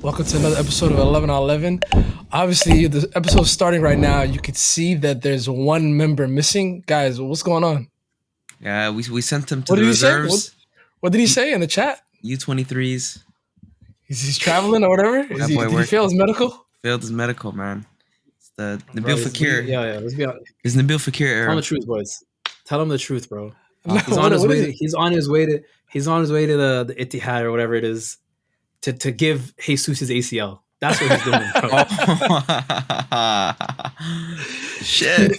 Welcome to another episode of 11 on 11. Obviously, the episode's starting right now. You could see that there's one member missing. Guys, what's going on? Yeah, we sent him to What the did he say? reserves. What did he say in the chat? U23s. He's traveling or whatever? Did he fail his medical? Failed his medical, man. It's the Bro, Nabil Fekir. let's be honest. It's Nabil Fekir era. Tell him the truth, boys. Tell him the truth, bro. No, He's on his way. He's on his way to the Etihad or whatever it is to give Jesus his ACL. That's what he's doing. Bro. Shit.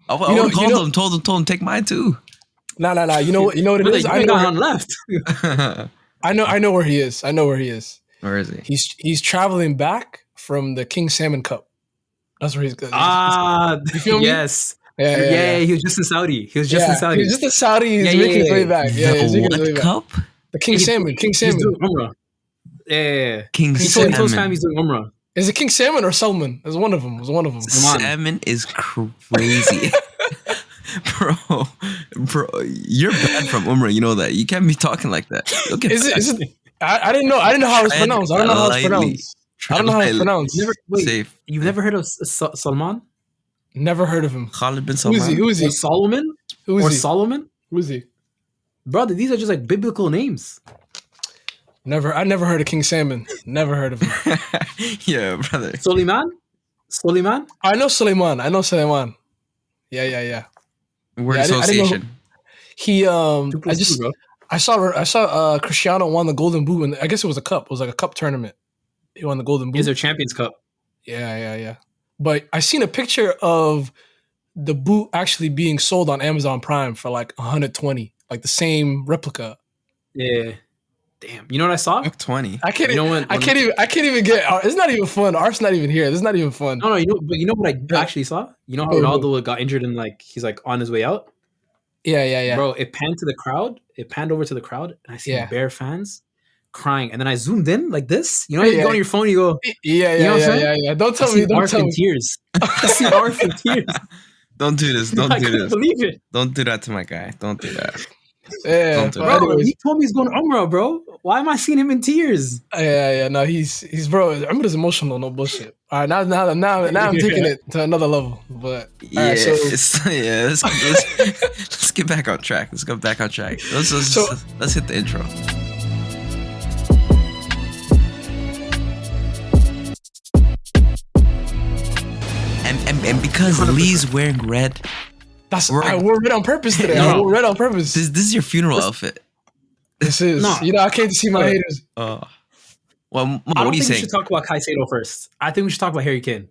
I would have told him take mine too. No. You know what it is? I got on left. I know where he is. Where is he? He's traveling back from the King Salmon Cup. That's where he's going. You feel me? Yes. Yeah. He was just in Saudi. He was just in Saudi. He's making his way back. What cup? The King Salmon. He's doing Umrah. Yeah. King He Salmon. told his family he's doing Umrah. Is it King Salmon or Salmon? It was one of them. Salmon is crazy. Bro, you're bad from Umrah. You know that. You can't be talking like that. Look at is it? I didn't know how it's pronounced. I don't know how it's pronounced. Safe. You've never heard of Salman? Never heard of him. Khalid bin Salman. Who is he? Or Solomon? Solomon? Who is he? Brother, these are just like biblical names. I never heard of King Salmon. Never heard of him. Yeah, brother. Suleiman? I know Suleiman. Yeah. Word association. I saw Cristiano won the Golden Boot, and I guess it was a cup. It was like a cup tournament. He won the Golden Boot. Is their Champions Cup? Yeah. But I seen a picture of the boot actually being sold on Amazon Prime for like 120, like the same replica. Yeah. Damn. You know what I saw? 20. I can't even get. It's not even fun. Art's not even here. This is not even fun. No. You know what I actually saw? You know how Ronaldo got injured and like he's like on his way out. Yeah. Bro, it panned to the crowd. It panned over to the crowd, and I see Bear fans crying. And then I zoomed in like this. You know, you go on your phone, you go. Yeah. Don't tell me. Don't tell me. Tears. I see Arf in tears. Don't do this. I couldn't believe it. Don't do that to my guy. Don't do that. Yeah, bro. He told me he's going Umrah, bro. Why am I seeing him in tears? Yeah. No, he's bro. I'm just emotional. No bullshit. All right, now I'm taking it to another level. But let's get back on track. Let's go back on track. Let's hit the intro. And because Lee's wearing red. I wore red on purpose today. I wore red on purpose. This is your funeral outfit. This is. No. You know, I came to see my haters. Well, I what don't do you think say? we should talk about Caicedo first. I think we should talk about Harry Kane.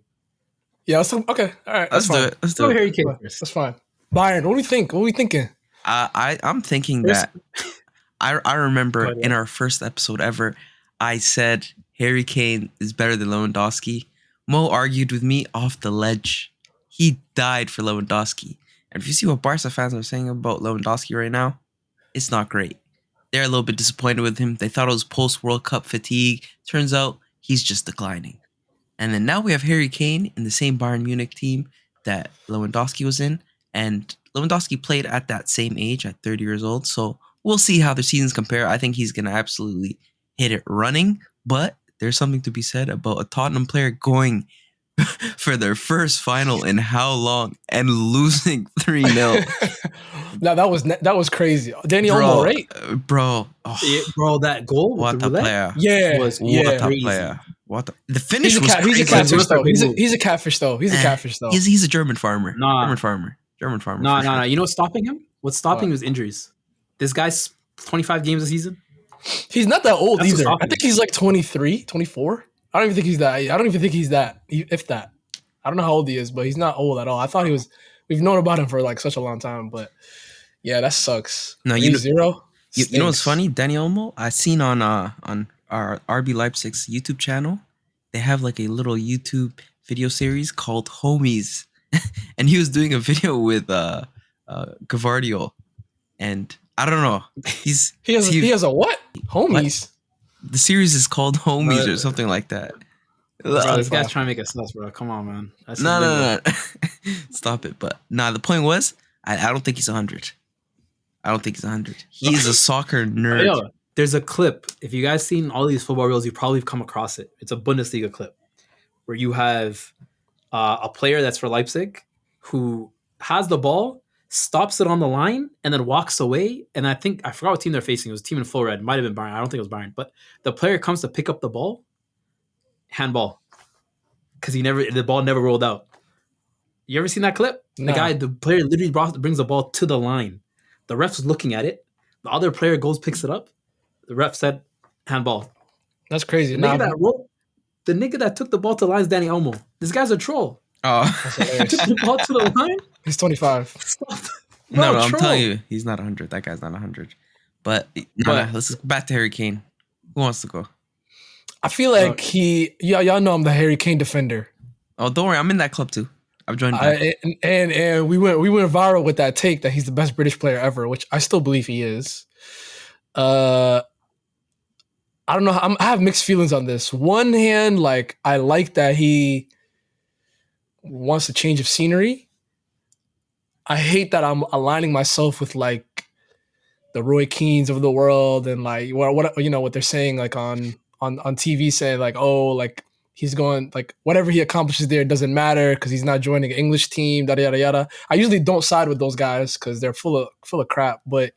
Yeah, okay. All right. Let's do it. Let's do it. Harry Kane first. That's fine. Bayern, what do we think? What are we thinking? I'm thinking that I remember in our first episode ever, I said Harry Kane is better than Lewandowski. Mo argued with me off the ledge. He died for Lewandowski. And if you see what Barca fans are saying about Lewandowski right now, it's not great. They're a little bit disappointed with him. They thought it was post-World Cup fatigue. Turns out he's just declining. And then now we have Harry Kane in the same Bayern Munich team that Lewandowski was in. And Lewandowski played at that same age, at 30 years old. So we'll see how the seasons compare. I think he's going to absolutely hit it running. But there's something to be said about a Tottenham player going for their first final in how long and losing 3-0. No, that was crazy. Danny Olmo, right? Bro. Bro, that goal. What a player. Yeah. What a player. The finish was crazy. He's a catfish though. He's a catfish though. He's a German farmer. Nah. German farmer. No. You know what's stopping him? What's stopping him is injuries. This guy's 25 games a season. He's not that old either. I think he's like 23, 24. I don't even think he's that. If that. I don't know how old he is, but he's not old at all. I thought he was. We've known about him for like such a long time, but yeah, that sucks. No, 3-0. You know what's funny? Danny Olmo, I seen on our RB Leipzig's YouTube channel, they have like a little YouTube video series called Homies, and he was doing a video with Gavardio, and I don't know. He has a what? Homies. What? The series is called Homies or something like that. Bro, this guy's trying to make us nuts, bro. Come on, man. No. Stop it. But the point was, I don't think he's 100. I don't think he's 100. He's a soccer nerd. There's a clip. If you guys seen all these football reels, you probably come across it. It's a Bundesliga clip where you have a player that's for Leipzig who has the ball, stops it on the line, and then walks away. And I forgot what team they're facing. It was a team in full red. Might have been Bayern. I don't think it was Bayern. But the player comes to pick up the ball, handball, because the ball never rolled out. You ever seen that clip? No. The player literally brings the ball to the line. The ref's looking at it. The other player goes, picks it up. The ref said, handball. That's crazy. The nigga that took the ball to the line is Danny Olmo. This guy's a troll. Oh, He took the ball to the line. He's 25. No, I'm telling you, he's not 100. That guy's not 100. But let's go back to Harry Kane. Who wants to go? I feel like y'all know I'm the Harry Kane defender. Oh, don't worry, I'm in that club too. I've joined. And we went viral with that take that he's the best British player ever, which I still believe he is. I don't know. I have mixed feelings on this. One hand, like I like that he wants a change of scenery. I hate that I'm aligning myself with like the Roy Keanes of the world and like what they're saying like on TV, saying like, oh, like he's going, like whatever he accomplishes there doesn't matter because he's not joining an English team, yada yada yada. I usually don't side with those guys because they're full of crap, but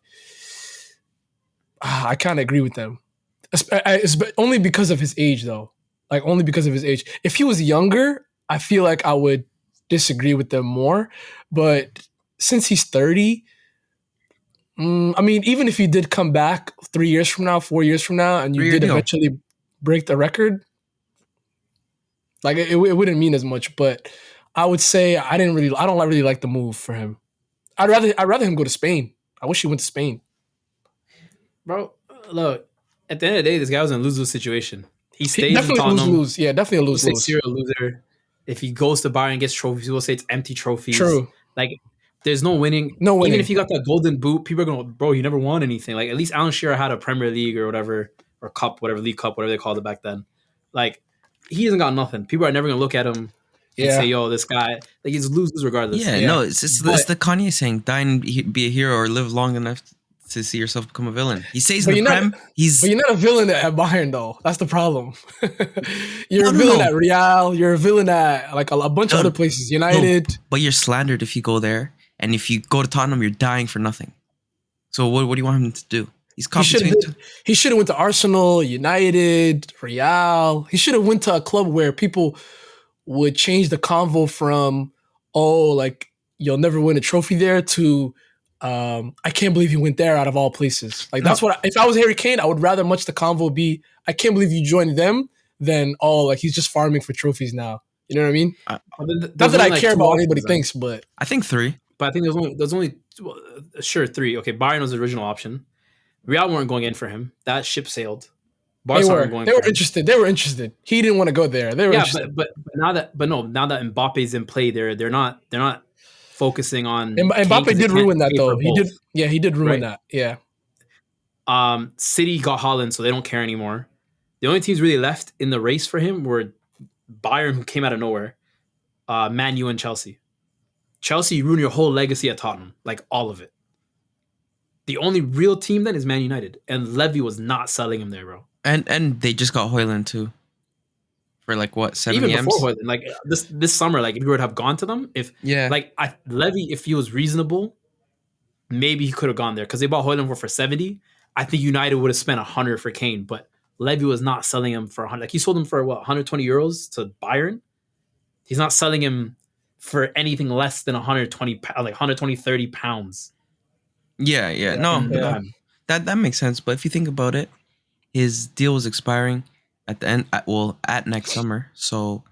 I kind of agree with them. It's only because of his age, though. Like only because of his age. If he was younger, I feel like I would disagree with them more. But since he's 30, I mean, even if he did come back 3 years from now, 4 years from now, and you did eventually break the record, like it wouldn't mean as much. But I would say I don't really like the move for him. I'd rather him go to Spain. I wish he went to Spain. Bro, look, at the end of the day, this guy was in a lose-lose situation. He stays definitely in Tottenham. lose. Yeah, definitely a lose-lose. Serial loser. If he goes to Bayern and gets trophies, people say it's empty trophies. True. Like, there's no winning. No winning. Even if he got that golden boot, people are going, bro, he never won anything. Like, at least Alan Shearer had a Premier League or whatever, or cup, whatever, League Cup, whatever they called it back then. Like, he hasn't got nothing. People are never going to look at him and say, yo, this guy, like, he's loses regardless. Yeah, no, it's the Kanye saying, die and be a hero or live long enough to see yourself become a villain. He says in the Prem, but you're not a villain at Bayern, though. That's the problem. You're a villain at Real. You're a villain at like a bunch of other places. United. No, but you're slandered if you go there, and if you go to Tottenham, you're dying for nothing. So what do you want him to do? He should have went to Arsenal, United, Real. He should have went to a club where people would change the convo from, oh, like you'll never win a trophy there to I can't believe he went there out of all places. Like that's what if I was Harry Kane, I would rather much the convo be I can't believe you joined them than like he's just farming for trophies now. You know what I mean? Not that I care about what anybody thinks, but I think 3. But I think there's only 3. Okay, Bayern was the original option. Real weren't going in for him. That ship sailed. Barca they were interested. They were interested. He didn't want to go there. They were interested. But now that Mbappe's in play, they're not focusing on. And Mbappe did ruin that though. He did ruin that. Yeah. City got Haaland, so they don't care anymore. The only teams really left in the race for him were Bayern, who came out of nowhere, Man U, and Chelsea. Chelsea, you ruin your whole legacy at Tottenham, like all of it. The only real team then is Man United, and Levy was not selling him there, bro. And they just got Højlund too. For like what, 7 Even M's? before Højlund, like this summer, like if you were to have gone to them, Levy, if he was reasonable, maybe he could have gone there because they bought Højlund for 70. I think United would have spent 100 for Kane, but Levy was not selling him for 100. Like he sold him for 120 euros to Bayern. He's not selling him for anything less than 30 pounds. Yeah. No, that makes sense. But if you think about it, his deal was expiring at the end. At next summer. So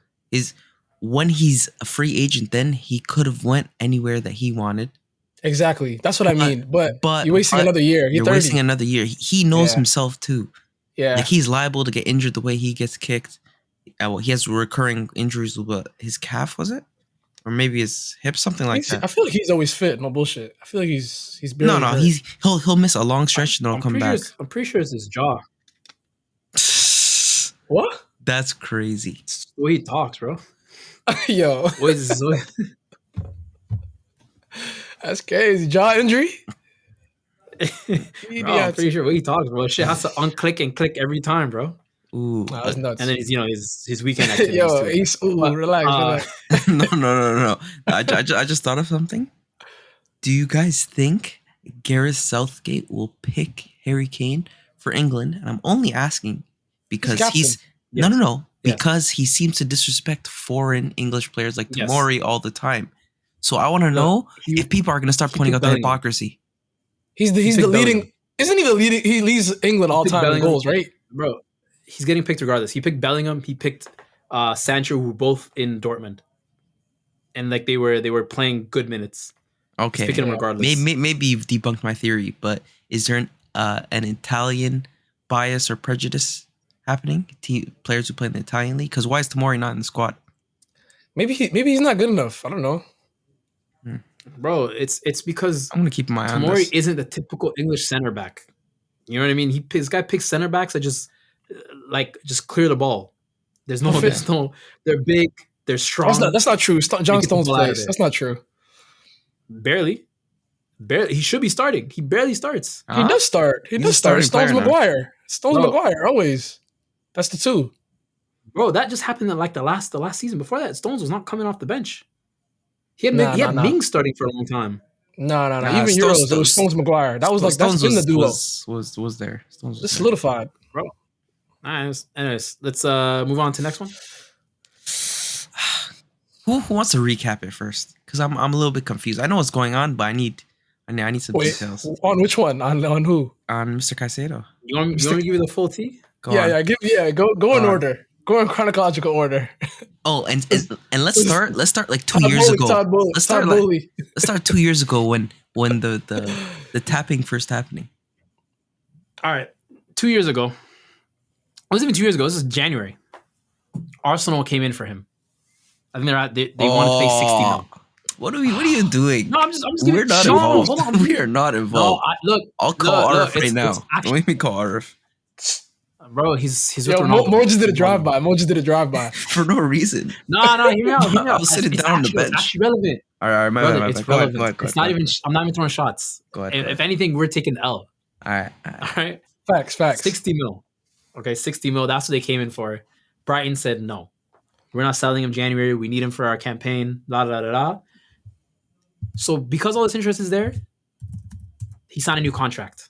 when he's a free agent, then he could have went anywhere that he wanted. Exactly. That's what I mean. But you're wasting another year. You're wasting another year. He knows himself too. Yeah. Like he's liable to get injured the way he gets kicked. He has recurring injuries with his calf, was it? Or maybe his hip, something like that. I feel like he's always fit. No bullshit. I feel like he's barely hurt. He'll miss a long stretch and then he'll come back. I'm pretty sure it's his jaw. What? That's crazy. It's the way he talks, bro. Yo. What is this? That's crazy. Jaw injury? Bro, I'm pretty sure what he talks, bro. Shit has to unclick and click every time, bro. Ooh, that's nuts. And then his weekend activities Yo, too. Ace, relax. No. I just thought of something. Do you guys think Gareth Southgate will pick Harry Kane for England? And I'm only asking because he's Yes. no. Because he seems to disrespect foreign English players like Tomori all the time. So I want to know if people are going to start pointing out the hypocrisy. He's the leading. Isn't he the leading? He leads England all time in goals, right? Bro, he's getting picked regardless. He picked Bellingham. He picked Sancho, who were both in Dortmund, and like they were playing good minutes. Okay, he's picking him regardless. Maybe you've debunked my theory, but is there an Italian bias or prejudice happening? Players who play in the Italian league? Because why is Tomori not in the squad? Maybe he's not good enough. I don't know. Bro, it's because I'm gonna keep my eye on Tomori this. isn't the typical English center back. You know what I mean? This guy picks center backs that just clear the ball. There's no. They're big. They're strong. That's not true. John Stones plays. That's not true. Barely. He should be starting. He barely starts. He does start. Stones Maguire. Maguire always. That's the two. Bro, that just happened in like the last season. Before that, Stones was not coming off the bench. He had Ming starting for a long time. No. Even Euros, it was Stones Maguire. That was that's been the duo. Was there? Stones was solidified, bro. Anyways, let's move on to the next one. Who wants to recap it first? Because I'm a little bit confused. I know what's going on, but I need some details. On which one? On who? On Mr. Caicedo. You want me to give you the full tea? Go in order. Go in chronological order. Oh, and let's start like 2 years ago. Let's start 2 years ago when the tapping first happening. All right, 2 years ago. It wasn't even 2 years ago. This is January. Arsenal came in for him. I think they wanted to pay 60 mil. What are you doing? No, I'm just giving. We're not involved. Hold on, we are not involved. No, I'll call Arif right now. Don't make me call Arif. Bro, he's Yo, Mo just did a drive-by. For no reason. No, hear me out. I was sitting down on the bench. It's actually relevant. All right, my bad. It's relevant. It's not even. I'm not even throwing shots. Go ahead. If anything, we're taking the L. All right. Facts. 60 mil. Okay, 60 mil. That's what they came in for. Brighton said no. We're not selling him January. We need him for our campaign. La da da da. So because all this interest is there, he signed a new contract.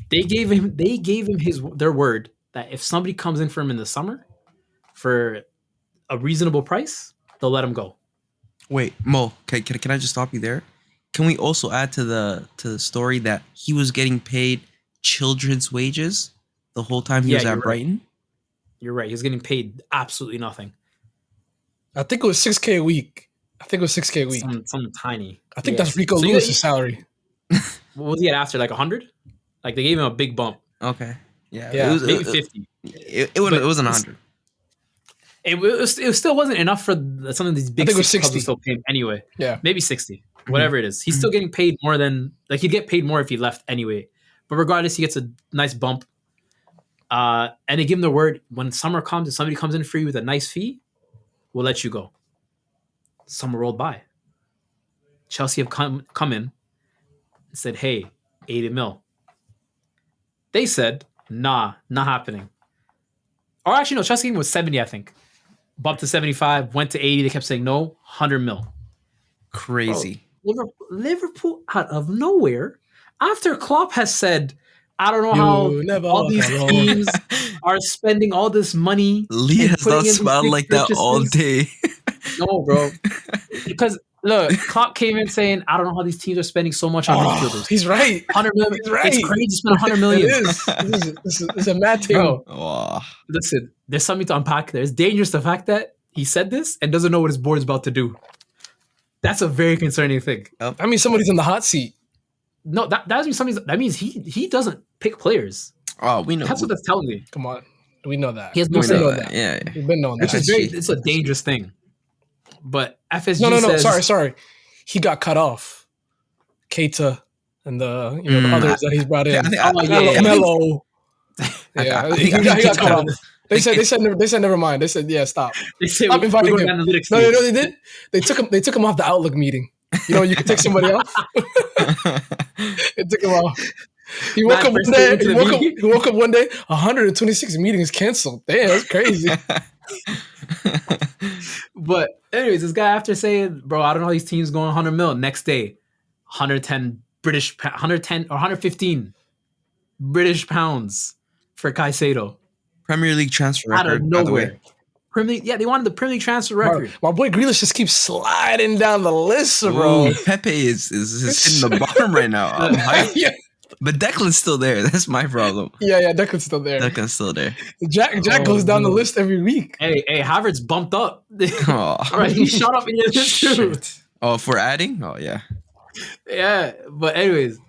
They gave him their word that if somebody comes in for him in the summer for a reasonable price, they'll let him go. Wait, Mo, can I just stop you there? Can we also add to the story that he was getting paid children's wages the whole time he was at Brighton? You're right. He was getting paid absolutely nothing. I think it was $6,000 a week. Something tiny. I think that's Rico Lewis's salary. What was he at after? Like 100? Like they gave him a big bump. Okay. Yeah. It was maybe 50. It wasn't 100. It still wasn't enough for some of these big. I think it was 60. Still pay him anyway. Yeah. Maybe 60. Whatever it is. He's still getting paid more than he'd get paid more if he left anyway. But regardless, he gets a nice bump. And they give him the word when summer comes, if somebody comes in for you with a nice fee, we'll let you go. Summer rolled by. Chelsea have come in and said, hey, 80 mil. They said, nah, not happening. Or actually, no, Chelsea was 70, I think. Bumped to 75, went to 80. They kept saying no, 100 mil. Crazy. Bro, Liverpool out of nowhere, after Klopp has said, I don't know how all these teams are spending all this money. Lee has not smiled like that all day. No, bro. Because look, Klopp came in saying, I don't know how these teams are spending so much on midfielders. He's right. 100 million. He's right. It's crazy to spend 100 million. It is. This is a mad thing. Oh. Listen, there's something to unpack there. It's dangerous the fact that he said this and doesn't know what his board's about to do. That's a very concerning thing. I mean, somebody's in the hot seat. No, that means he doesn't pick players. Oh, we know. That's what that's telling me. Come on. We know that. He has no say. Yeah. We've been knowing that. It's a dangerous thing. But FSG No. says... Sorry. He got cut off. Keita and the others that he's brought in. Melo. Yeah, he got cut off. They said never mind. They said, yeah, stop. They said stop inviting him. No, they did. They took him off the Outlook meeting. You know, you can take somebody off. It took him off. He woke Man, up one first day. day into He the woke up. meeting. He woke up one day. 126 meetings canceled. Damn, that's crazy. But anyways, this guy after saying, "Bro, I don't know how these teams going 100 mil." Next day, 110 110 or 115 British pounds for Caicedo Premier League transfer out of record, by the way. nowhere. Premier League, yeah, they wanted the Premier League transfer My, record. my boy Grealish just keeps sliding down the list, bro. Ooh, Pepe is hitting the bottom right now. I'm hyped. Yeah, But Declan's still there. That's my problem. yeah. Declan's still there. Declan's still there. Jack goes down the list every week. Hey, Havertz bumped up. Oh, Right, he shot up in your list too. shit. Oh, for adding? Oh, yeah. Yeah, but anyways,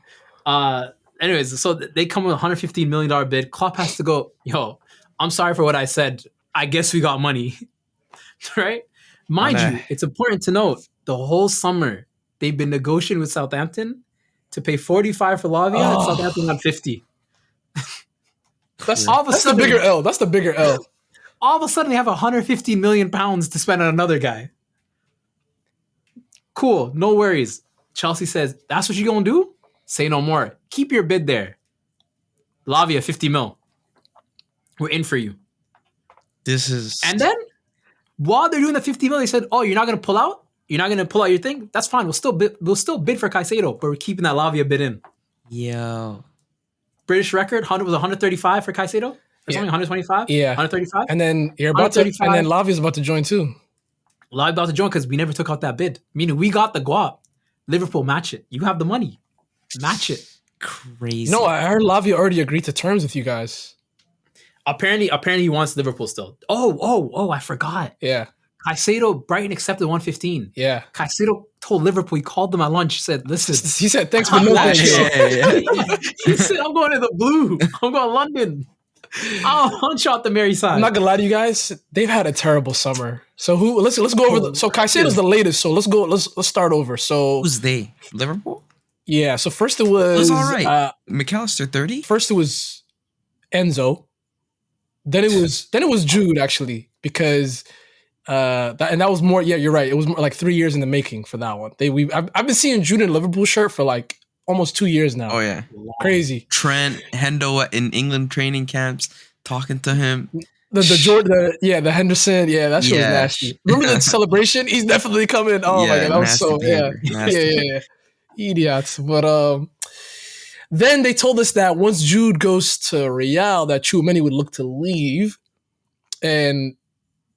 so they come with a $115 million bid. Klopp has to go, yo, I'm sorry for what I said. I guess we got money. Right? Mind you, it's important to note the whole summer they've been negotiating with Southampton to pay 45 for Lavia, and Southampton got 50. That's the bigger L. That's the bigger L. All of a sudden, they have 150 million pounds to spend on another guy. Cool, no worries. Chelsea says, that's what you gonna do? Say no more. Keep your bid there. Lavia, 50 mil. We're in for you. This is... And then, while they're doing the 50 mil, they said, oh, you're not gonna pull out? You're not gonna pull out your thing? That's fine. We'll still bid for Caicedo, but we're keeping that Lavia bid in. Yo. British record, was 135 for Caicedo? Or something, 125? Yeah. 135? And then Lavia's about to join too. Lavia about to join because we never took out that bid. Meaning we got the guap. Liverpool, match it. You have the money. Match it. Crazy. No, I heard Lavia already agreed to terms with you guys. Apparently he wants Liverpool still. Oh, I forgot. Yeah. Caicedo, Brighton accepted 115. Yeah. Caicedo told Liverpool, he called them at lunch, said, listen. He said, thanks but no thanks. He said, I'm going to the blue. I'm going to London. I'll punch out the merry side. I'm not gonna lie to you guys. They've had a terrible summer. So let's go over. So Caicedo's the latest. So let's go. Let's start over. So who's they? Liverpool? Yeah. So first it was all right. McAllister 30. First it was Enzo. Then it was Jude actually because that was more. Yeah, you're right. It was more like 3 years in the making for that one. I've been seeing Jude in a Liverpool shirt for like almost 2 years now. Oh yeah, crazy. Trent Hendo in England training camps, talking to him. The Henderson, that shit was nasty. Remember the celebration? He's definitely coming. Oh my god, that was so yeah. Idiots. But then they told us that once Jude goes to Real, that Tchouaméni would look to leave, and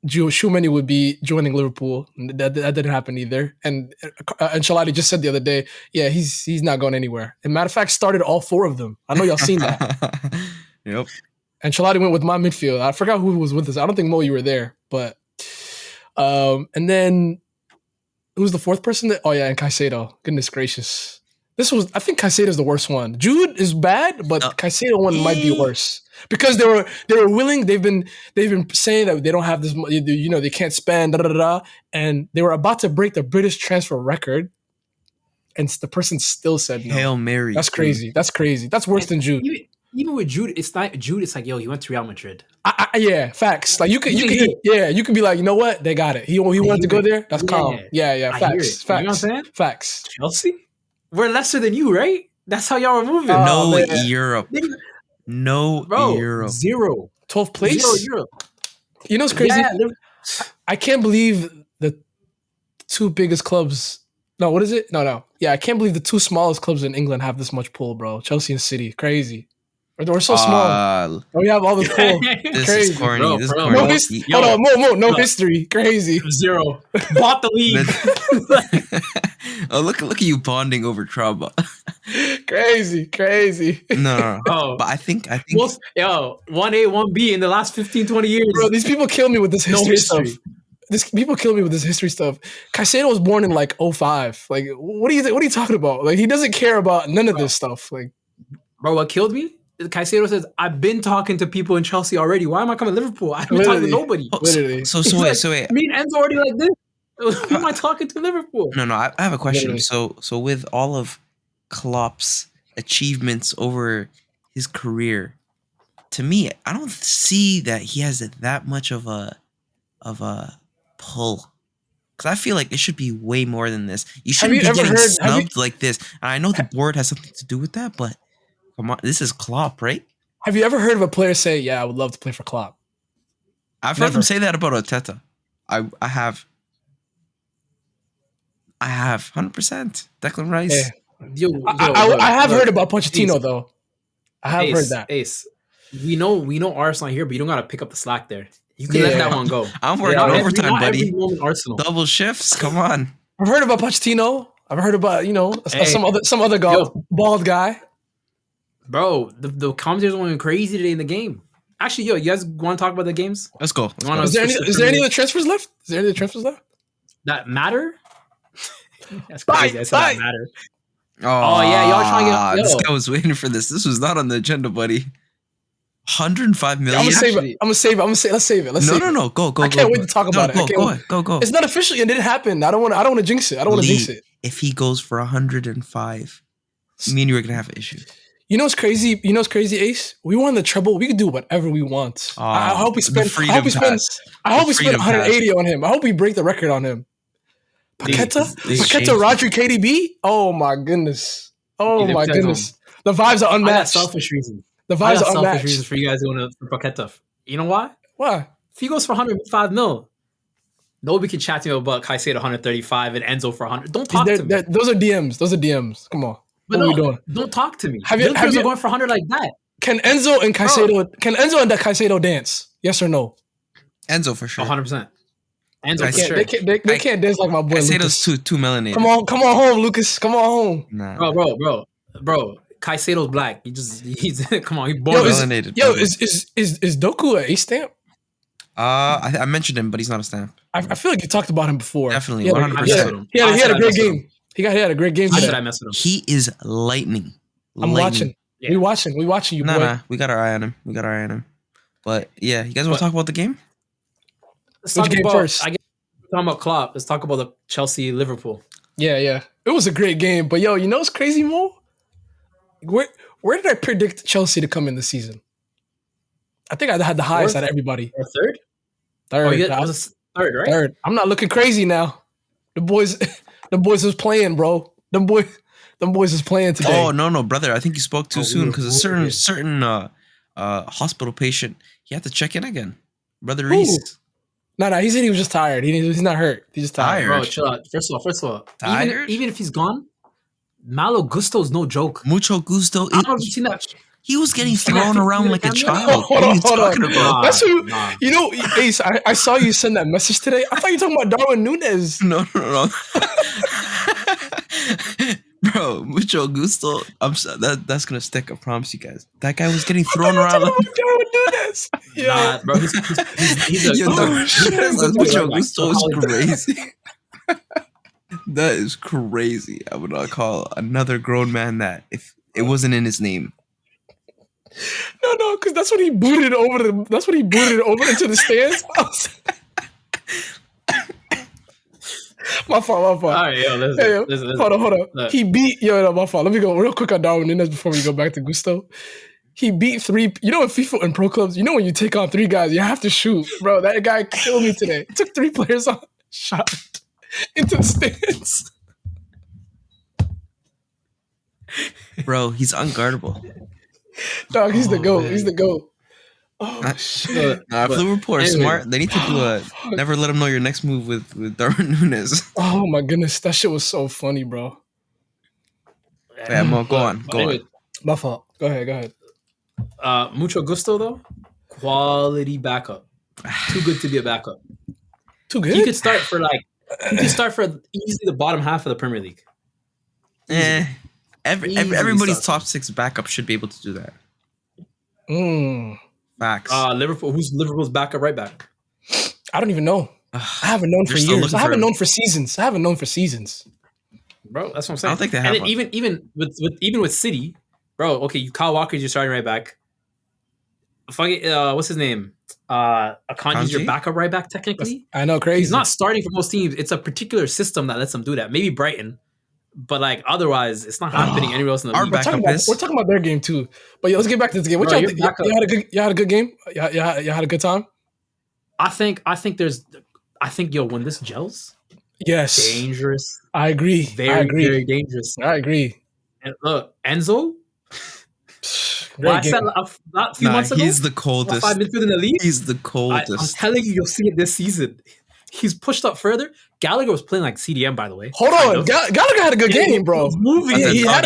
Tchouaméni would be joining Liverpool. That didn't happen either. And Ancelotti just said the other day, yeah, he's not going anywhere. And matter of fact, started all four of them. I know y'all seen that. Yep. Ancelotti went with my midfield. I forgot who was with us. I don't think, Mo, you were there. But and then who's the fourth person? And Caicedo. Goodness gracious. I think Caicedo's the worst one. Jude is bad, but Caicedo one might be worse. Because they were willing. They've been saying that they don't have this. They can't spend. And they were about to break the British transfer record, and the person still said no. Hail Mary. That's crazy. That's crazy. That's worse than Jude. Even with Jude, it's not Jude. It's like, yo, he went to Real Madrid. Yeah, facts. Like you can be like, you know what? They got it. He wanted to go there. That's calm. Yeah. Facts. Facts. You know what I'm saying? Facts. Chelsea, we're lesser than you, right? That's how y'all were moving. Europe. No, Europe. 0. 12th place? 0 Europe. You know what's crazy? Yeah, I can't believe the two biggest clubs. No, what is it? No. Yeah, I can't believe the two smallest clubs in England have this much pull, bro. Chelsea and City. Crazy. We're so small. We have all the pull. This crazy. Is corny. Bro, this is corny. No history. Hold on, Mo. No history. Crazy. 0. Bought the league. Oh, look at you bonding over trouble. Crazy. No. But I think. 1A, 1B in the last 15, 20 years. Bro, these people kill me with this history stuff. People kill me with this history stuff. Caicedo was born in like 2005. Like, what are you talking about? Like, he doesn't care about none of this stuff. Like, bro, what killed me? Caicedo says, I've been talking to people in Chelsea already. Why am I coming to Liverpool? I haven't been talking to nobody. Literally. So wait. Me and Enzo already like this. Who am I talking to Liverpool? No, I have a question. Literally. So with all of Klopp's achievements over his career, to me, I don't see that he has that much of a pull. Because I feel like it should be way more than this. You shouldn't be getting snubbed like this. And I know the board has something to do with that, but come on, this is Klopp, right? Have you ever heard of a player say, "Yeah, I would love to play for Klopp"? I've heard him say that about Arteta. I have 100%. Declan Rice. Hey. I have heard about Pochettino though. I have heard that. Ace, we know Arsenal here, but you don't gotta pick up the slack there. You can let that one go. I'm working overtime, buddy. Double shifts. Come on. I've heard about Pochettino. I've heard about some other bald guy. Bro, the commentators went crazy today in the game. Actually, you guys want to talk about the games? Let's go. Is there any other transfers left? That matter? That's crazy. I said that matter. Oh yeah, y'all trying to get. This guy was waiting for this. This was not on the agenda, buddy. 105 million. I'm gonna save it. Let's save it. No. Go. I can't wait to talk about it. Go. It's not official. It didn't happen. I don't want to jinx it. I don't want to jinx it. If he goes for 105, me and you are gonna have an issue. You know what's crazy? Ace? We won the treble. We could do whatever we want. I hope we spend 180 on him. I hope we break the record on him. Paqueta, Rodri, KDB. Oh my goodness. The vibes are unmatched. Selfish reasons. The vibes are unmatched. Selfish reasons for you guys going for Paqueta. You know why? Why? If he goes for 105 mil, nobody can chat to me about Caicedo 135 and Enzo for 100. Don't talk to me. Those are DMs. Come on. But what are we doing? Don't talk to me. Have you going for 100 like that? Can Enzo and Caicedo dance? Yes or no? Enzo for sure. 100%. Enzo for sure. They can't dance like my boy Caicedo's Lucas. too melanated. Come on home, Lucas. Come on home. Nah. Bro. Caicedo's black. He's come on. He's born melanated. Is Doku an A stamp? I mentioned him, but he's not a stamp. I feel like you talked about him before. Definitely, 100%. He had a great game. He had a great game. I mess with him. He is lightning. I'm watching. Yeah. We watching you, boy. Nah. We got our eye on him. But yeah, you guys want to talk about the game? Let's talk about first. Talking about Klopp. Let's talk about the Chelsea Liverpool. Yeah. It was a great game, but you know what's crazy, Mo? Where did I predict Chelsea to come in this season? I think I had the highest out of everybody. Or third? Third. That was third, right? Third. I'm not looking crazy now. The boys was playing, bro. Them boys was playing today. Oh no, brother! I think you spoke too soon because a certain hospital patient he had to check in again. Brother Reese. No, he said he was just tired. He's not hurt. He's just tired. Bro, chill out. First of all, even if he's gone, Malo Gusto's no joke. Mucho gusto. I don't know if you've seen that. He was getting thrown around like a child. What are you talking about? That's what you know, Ace. I saw you send that message today. I thought you were talking about Darwin Núñez. No. Bro, mucho gusto. That's gonna stick. I promise you guys. That guy was getting thrown around. Like Darwin Núñez. Nah, bro. He's mucho gusto is crazy. That is crazy. I would not call another grown man that if it wasn't in his name. No, because that's when he booted it over into the stands. My fault. All right, listen. Hold on. Look. He beat my fault. Let me go real quick on Darwin Núñez before we go back to Gusto. He beat 3. You know in FIFA and pro clubs, when you take on 3 guys, you have to shoot. Bro, that guy killed me today. He took 3 players on, shot into the stands. Bro, he's unguardable. Dog, he's the GOAT. Oh shit! If Liverpool are smart, they need to do never let him know your next move with Darwin Núñez. Oh my goodness, that shit was so funny, bro. Yeah, Mo, go on. My fault. Go ahead. Mucho gusto though. Quality backup. Too good to be a backup. Too good. He could start for easily the bottom half of the Premier League. Everybody's top 6 backup should be able to do that. Facts. Liverpool. Who's Liverpool's backup right back? I don't even know. I haven't known for years. I haven't known for seasons. Bro, that's what I'm saying. I don't think they have. And even with City, bro. Okay, Kyle Walker's your starting right back. What's his name? Akanji's your backup right back. Technically, I know, crazy. He's not starting for most teams. It's a particular system that lets him do that. Maybe Brighton. But otherwise, it's not happening anywhere else in the league. We're talking about their game too. But let's get back to this game. What y'all think? You had a good game. You had a good time. I think when this gels, Yes, dangerous. I agree. Very, very dangerous. I agree. And look, Enzo. Great game. A few months ago, he's the coldest. 5 midfield in the league. He's the coldest. I'm telling you, you'll see it this season. He's pushed up further. Gallagher was playing like CDM, by the way. Hold on, Gallagher had a good game, bro. Moving. He had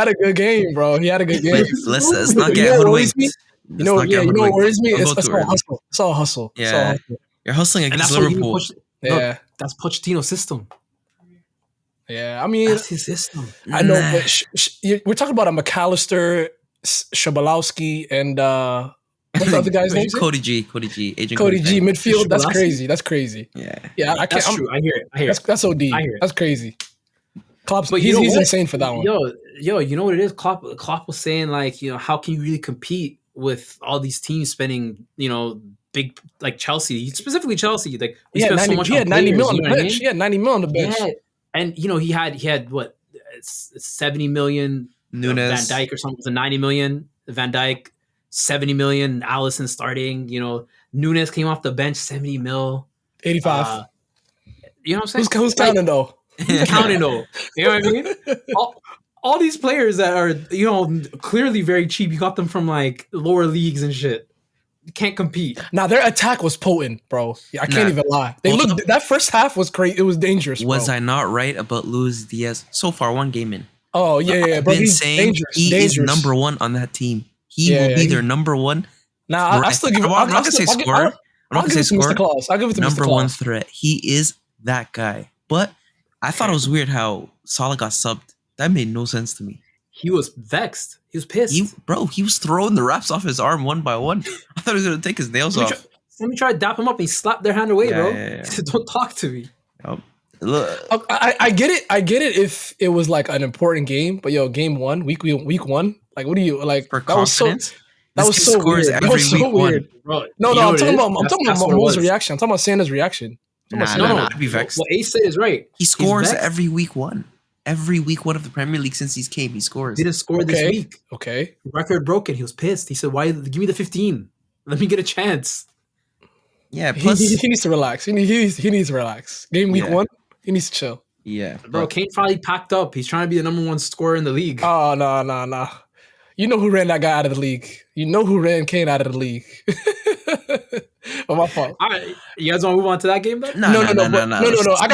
a good game, bro. He had a good game. Let's not get hoodwinked. You know what worries me? It's all hustle. It's all hustle. Yeah, you're hustling against Liverpool. That's Pochettino's system. Yeah, I mean, that's his system. I know, but we're talking about a McAllister, Shabalowski, and what's the other guy's name? Cody G, Agent Cody G, midfield. That's crazy. Yeah. I can't. That's true. I hear it. That's OD. That's crazy. Klopp's, but he's insane for that one. Yo, you know what it is? Klopp was saying, like, you know, how can you really compete with all these teams spending, you know, big, like Chelsea, specifically Chelsea, like he had 90 mil on the bench. He had 90 mil on the bench. Yeah. And you know, he had what, 70 million. Nunes, Van Dijk or something was a 90 million. Van Dijk 70 million. Allison starting. You know, Nunes came off the bench 70 mil. 85. You know what I'm saying? Who's counting though? Counting though. You know what I mean? All these players that are, you know, clearly very cheap. You got them from like lower leagues and shit. You can't compete. Now their attack was potent, bro. I can't even lie. They looked. That first half was great. It was dangerous. Was bro. I not right about Luis Diaz so far? One game in. Oh yeah. I've been saying he is number one on that team. He will be their number one. Now I still give. I'm not gonna say score. I'll give it to Mr. Claus. I'll give it to number Mr. Claus. One threat. He is that guy. But I thought it was weird how Salah got subbed. That made no sense to me. He was vexed. He was pissed. He was throwing the wraps off his arm one by one. I thought he was going to take his nails off. Somebody tried to dap him up and he slapped their hand away, bro. Yeah. Don't talk to me. Look. I get it. I get it if it was like an important game. But yo, game one, week one, like what do you like? For confidence? That was so weird. That was so weird. Bro, no, I'm talking about Mo's reaction. I'm talking about Santa's reaction. No, I'd be vexed. What Ace said is right. He scores every week one. Every week one of the Premier League since he came, he scores. Didn't score this week. Okay. Record broken. He was pissed. He said, "Why? Give me the 15. Let me get a chance." Yeah. Plus, he needs to relax. He needs to relax. Game week one, he needs to chill. Yeah, bro. Kane finally packed up. He's trying to be the number one scorer in the league. Oh no. You know who ran that guy out of the league. You know who ran Kane out of the league. Oh, my fault. All right, you guys want to move on to that game, though? No. I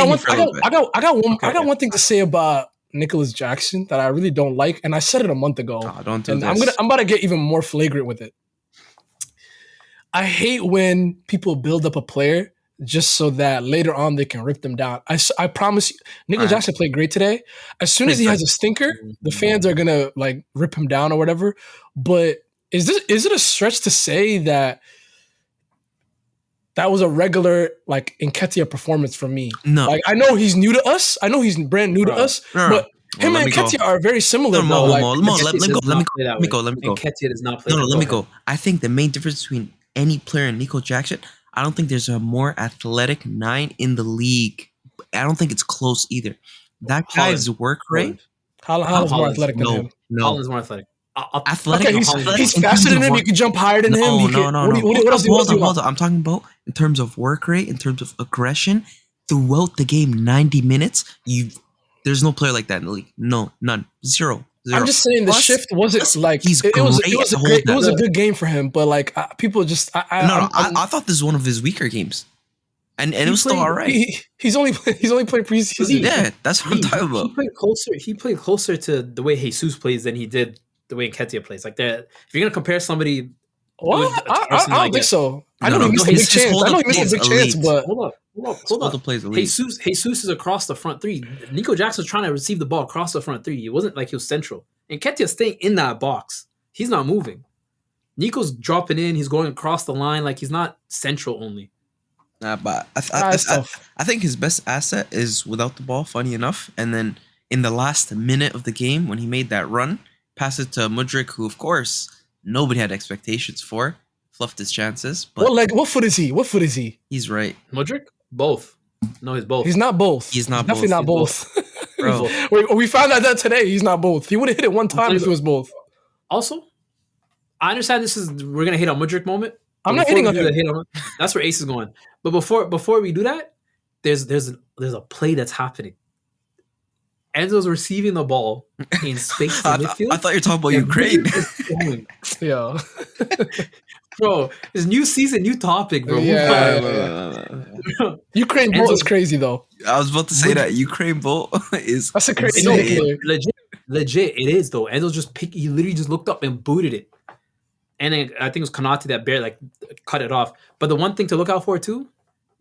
got one thing to say about Nicholas Jackson that I really don't like, and I said it a month ago. Oh, don't do and this. I'm about to get even more flagrant with it. I hate when people build up a player just so that later on they can rip them down. I promise you, Nicholas Jackson played great today. As soon as he has a stinker, the fans are gonna like rip him down or whatever. But is it a stretch to say that was a regular like Nketiah performance for me? No, like I know he's new to us. I know he's brand new to us, but him and Nketiah are very similar. Let me go. Nketiah does not play. No, let me go. I think the main difference between any player and Nico Jackson, I don't think there's a more athletic 9 in the league. I don't think it's close either. That guy's work rate. Holland's more athletic than him. No, Holland's more athletic. Athletic. Okay, he's faster than him. You can jump higher than him. No. What else Hold on. I'm talking about in terms of work rate, in terms of aggression throughout the game. 90 minutes. There's no player like that in the league. No, none. Zero. I'm just saying the shift wasn't like it was a good game for him, but like people just I thought this was one of his weaker games, and it was still all right. He's only played preseason. Yeah, that's what I'm talking about. He played closer to the way Jesus plays than he did the way Nketiah plays. Like that, if you're gonna compare somebody, I don't think so. I know he missed a big chance. I know he missed a big chance, but hold up. Jesus is across the front three. Nico Jackson was trying to receive the ball across the front three. It wasn't like he was central. And Nketiah's staying in that box. He's not moving. Nico's dropping in. He's going across the line. Like he's not central only. But I think his best asset is without the ball, funny enough. And then in the last minute of the game, when he made that run, pass it to Mudryk, who, of course, nobody had expectations for. Fluffed his chances. But what foot is he? He's right. Mudryk? Both. No, he's both. He's not both. He's not definitely both. Not both. Bro. We found out that today. He's not both. He would have hit it one time if it was both. Also, I understand we're gonna hit on Mudryk moment. I'm not hitting on him. That's where Ace is going. But before we do that, there's a play that's happening. Enzo's receiving the ball in space in midfield. I thought you were talking about Ukraine. Yo. Bro, it's new season, new topic, bro. Ukraine Bolt is crazy, though. I was about to say that Ukraine Bolt is... That's a crazy play. Legit, it is, though. Enzo he literally just looked up and booted it. And then I think it was Konate that barely cut it off. But the one thing to look out for, too,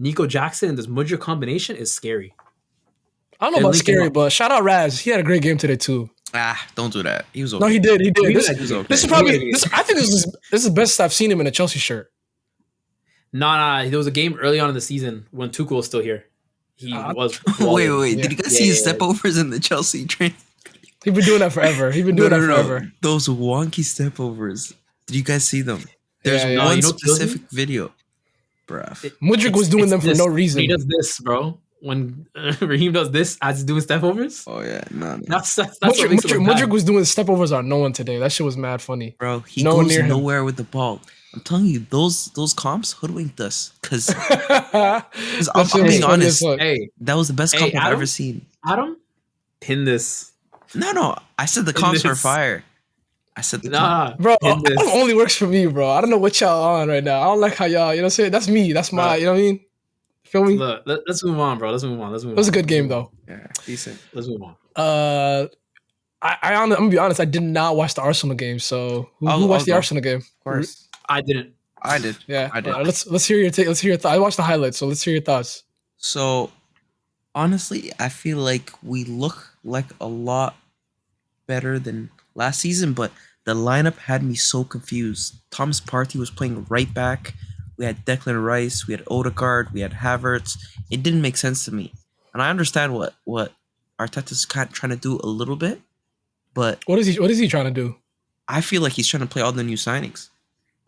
Nico Jackson and this Mudryk combination is scary. I don't know about scary, but shout out Raz. He had a great game today too. Don't do that. He was okay. No, he did. This is probably. I think this is the best I've seen him in a Chelsea shirt. Nah. There was a game early on in the season when Tuchel was still here. He was. Wait. Yeah. Did you guys see his stepovers in the Chelsea train? He's been doing that forever. Forever. Those wonky stepovers. Did you guys see them? There's one specific video, bruh. Mudryk was doing them for no reason. He does this, bro. When Raheem does this as he's doing stepovers. Oh yeah, no. That's Mudryk was doing stepovers on no one today. That shit was mad funny. Bro, he goes nowhere with the ball. I'm telling you, those comps hoodwinked us. Because I'm being honest, that was the best comp I've ever seen. Adam, pin this. No. I said the comps were fire. I said the bro, it only works for me, bro. I don't know what y'all on right now. I don't like how y'all, you know what I'm saying? That's me. That's my, you know what I mean? Feel me? Look, let's move on, bro. Let's move on. It was a good game, though. Yeah, decent. Let's move on. I'm gonna be honest. I did not watch the Arsenal game. So who watched the Arsenal game? Of course, I didn't. I did. Yeah, I did. Let's hear your take. Let's hear your thoughts. I watched the highlights, so let's hear your thoughts. So, honestly, I feel like we look like a lot better than last season, but the lineup had me so confused. Thomas Partey was playing right back. We had Declan Rice, we had Odegaard, we had Havertz. It didn't make sense to me. And I understand what Arteta's kind of trying to do a little bit, but... What is he trying to do? I feel like he's trying to play all the new signings.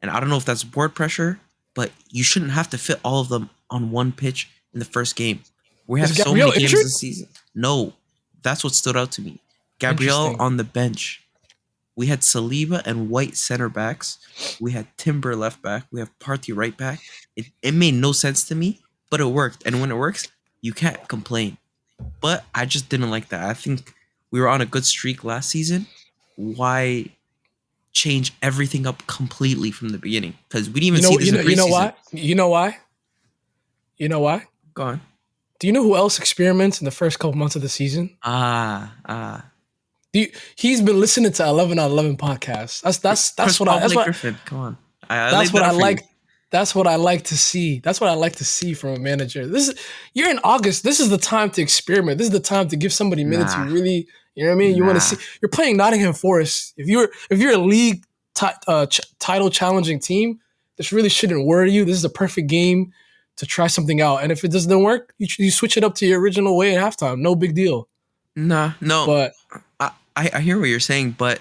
And I don't know if that's board pressure, but you shouldn't have to fit all of them on one pitch in the first game. We have so many games this season. No, that's what stood out to me. Gabriel on the bench. We had Saliba and White center backs. We had Timber left back. We have Partey right back. It made no sense to me, but it worked. And when it works, you can't complain. But I just didn't like that. I think we were on a good streak last season. Why change everything up completely from the beginning? Because we didn't even see this in preseason. You know why? Go on. Do you know who else experiments in the first couple months of the season? He's been listening to 11 on 11 podcasts. That's what Griffin. Come on. That's what I like. That's what I like to see. That's what I like to see from a manager. You're in August. This is the time to experiment. This is the time to give somebody minutes. You really, you know what I mean? You want to see. You're playing Nottingham Forest. If you're a league title challenging team, this really shouldn't worry you. This is a perfect game to try something out. And if it doesn't work, you switch it up to your original way at halftime. No big deal. No. But I hear what you're saying, but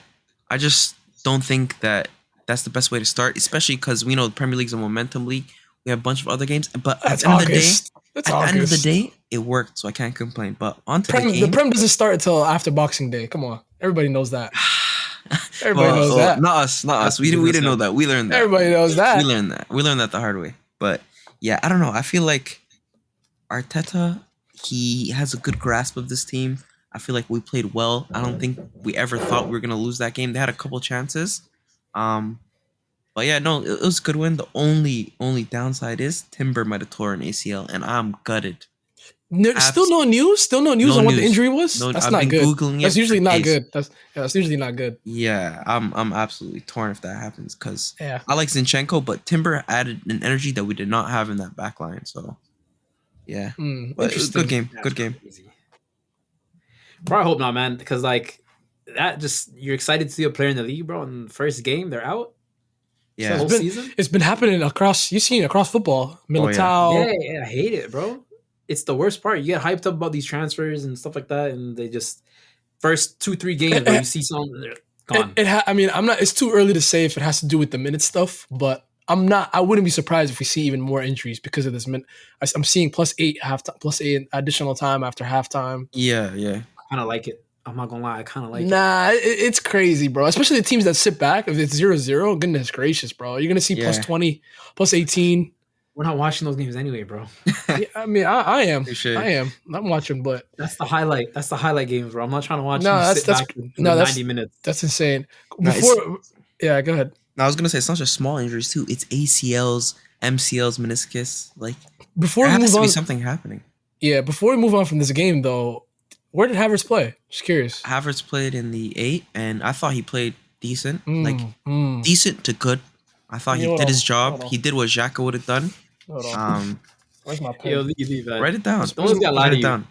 I just don't think that that's the best way to start, especially because we know the Premier League's a momentum league. We have a bunch of other games, but at the end of the day, it worked, so I can't complain. But the Prem doesn't start until after Boxing Day. Come on, everybody knows that. Everybody knows that. Not us. We didn't know that. We learned that. Everybody knows that. We learned that the hard way. But yeah, I don't know. I feel like Arteta, he has a good grasp of this team. I feel like we played well. I don't think we ever thought we were gonna lose that game. They had a couple chances. But yeah, no, it was a good win. The only downside is Timber might have tore an ACL, and I'm gutted. Still no news on what the injury was. That's not good. Googling that's usually not good. That's usually not good. Yeah, I'm absolutely torn if that happens because I like Zinchenko, but Timber added an energy that we did not have in that back line. So yeah, but it was a good game. Good game. Bro, I hope not, man, because like that you're excited to see a player in the league, bro. In the first game, they're out. Yeah, it's been happening across. You've seen across football. Militao. Yeah, I hate it, bro. It's the worst part. You get hyped up about these transfers and stuff like that, and they just first 2-3 games where you see something, they're gone. I'm not. It's too early to say if it has to do with the minute stuff, but I'm not. I wouldn't be surprised if we see even more injuries because of this. I'm seeing +8 additional time after halftime. Yeah. I kind of like it. I'm not gonna lie, I kind of like it. Nah, it's crazy, bro. Especially the teams that sit back. If it's 0-0, goodness gracious, bro. You're gonna see +20, +18. We're not watching those games anyway, bro. Yeah, I mean, I am. Touché. I am. I'm watching, but That's the highlight. That's the highlight games, bro. I'm not trying to watch no, you that's sit back for no, 90 minutes. that's insane. No, Before, yeah, go ahead. I was gonna say it's not just small injuries too. It's ACLs, MCLs, meniscus. Like Before there we has move to be on, something happening. yeah, before we move on from this game, though, where did Havertz play? Just curious. Havertz played in the 8, and I thought he played decent, like Mm. decent to good. I thought he Hold did on, his hold job. on. He did what Xhaka would have done. Hold on. Where's my pen? Yo, leave that. Write it down. Don't let me lie Write to it you. down.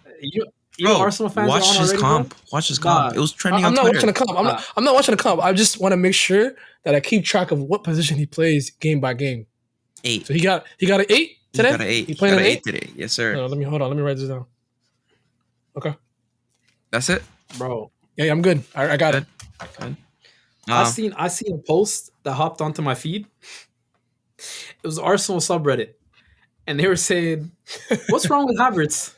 You know Arsenal fans watch are on his already, comp. bro? Watch his comp. Nah. It was trending I'm on not Twitter. watching a comp. I'm not watching a comp. I just want to make sure that I keep track of what position he plays game by game. 8. So he got an 8 today. He got an 8. He played an 8 today. Yes, sir. No, let me Let me write this down. Okay. That's it. Bro. Yeah, I'm good. I got it. Good. I seen a post that hopped onto my feed. It was Arsenal subreddit, and they were saying, "What's wrong with Havertz?"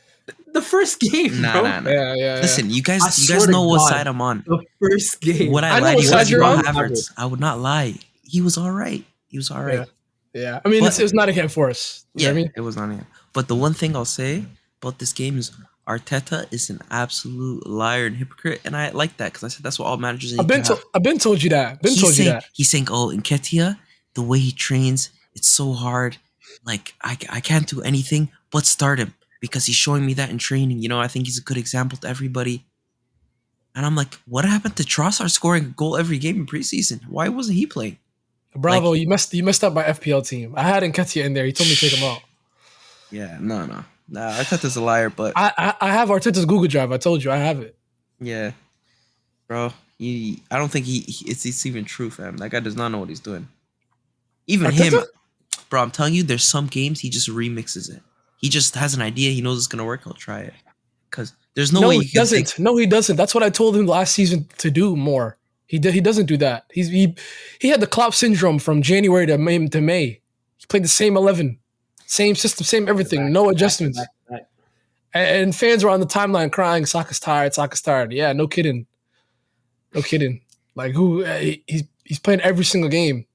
The first game, bro. Nah. Yeah. Listen, you guys swear to know what God. side I'm on. The first game. Would I I know lie to what you side you're about on. Havertz? I would not lie. He was all right. Yeah. I mean, But- it's not a hit for us. You know what I mean? It was not him. But the one thing I'll say about this game is Arteta is an absolute liar and hypocrite, and I like that because I said that's what all managers need to have. I've been told you that. He's saying, oh, Nketiah, the way he trains, it's so hard. Like, I can't do anything but start him because he's showing me that in training. You know, I think he's a good example to everybody. And I'm like, what happened to Trossard scoring a goal every game in preseason? Why wasn't he playing? Bravo, you messed up my FPL team. I had Nketiah in there. He told me to take him out. Yeah, no. Nah, Arteta's a liar, but I have Arteta's Google Drive. I told you I have it. yeah, bro. I don't think it's even true, fam. That guy does not know what he's doing. Even Arteta? him, bro. I'm telling you, there's some games he just remixes it. He just has an idea. He knows it's gonna work. He'll try it. Cause there's no way he doesn't. No, he doesn't. That's what I told him last season to do more. He doesn't do that. He had the Klopp syndrome from January to May. He played the same 11, same system, same everything, no adjustments. And fans were on the timeline crying, Saka's tired. Yeah, no kidding. Like who? He's playing every single game.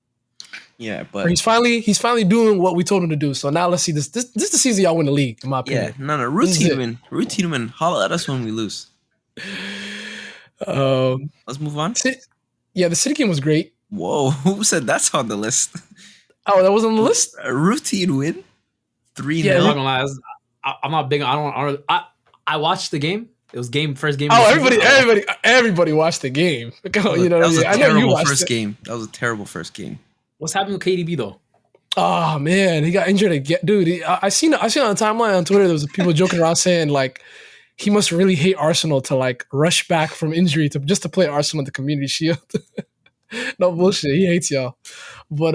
Yeah, but he's finally doing what we told him to do. So now let's see this. This is the season y'all win the league, in my opinion. Yeah, no. Routine win. Holla at us when we lose. Let's move on. Yeah, the City game was great. Whoa, who said that's on the list? Oh, that was on the list? A routine win? 3-0. Yeah, I'm not gonna lie. I'm not big. I watched the game. It was first game. Oh, everybody watched the game. You know, that was a I know you terrible watched first it. game. That was a terrible first game. What's happening with KDB though? Oh man, he got injured again, dude. I seen on the timeline on Twitter. There was people joking around saying like he must really hate Arsenal to like rush back from injury to play Arsenal in the Community Shield. No bullshit, he hates y'all. But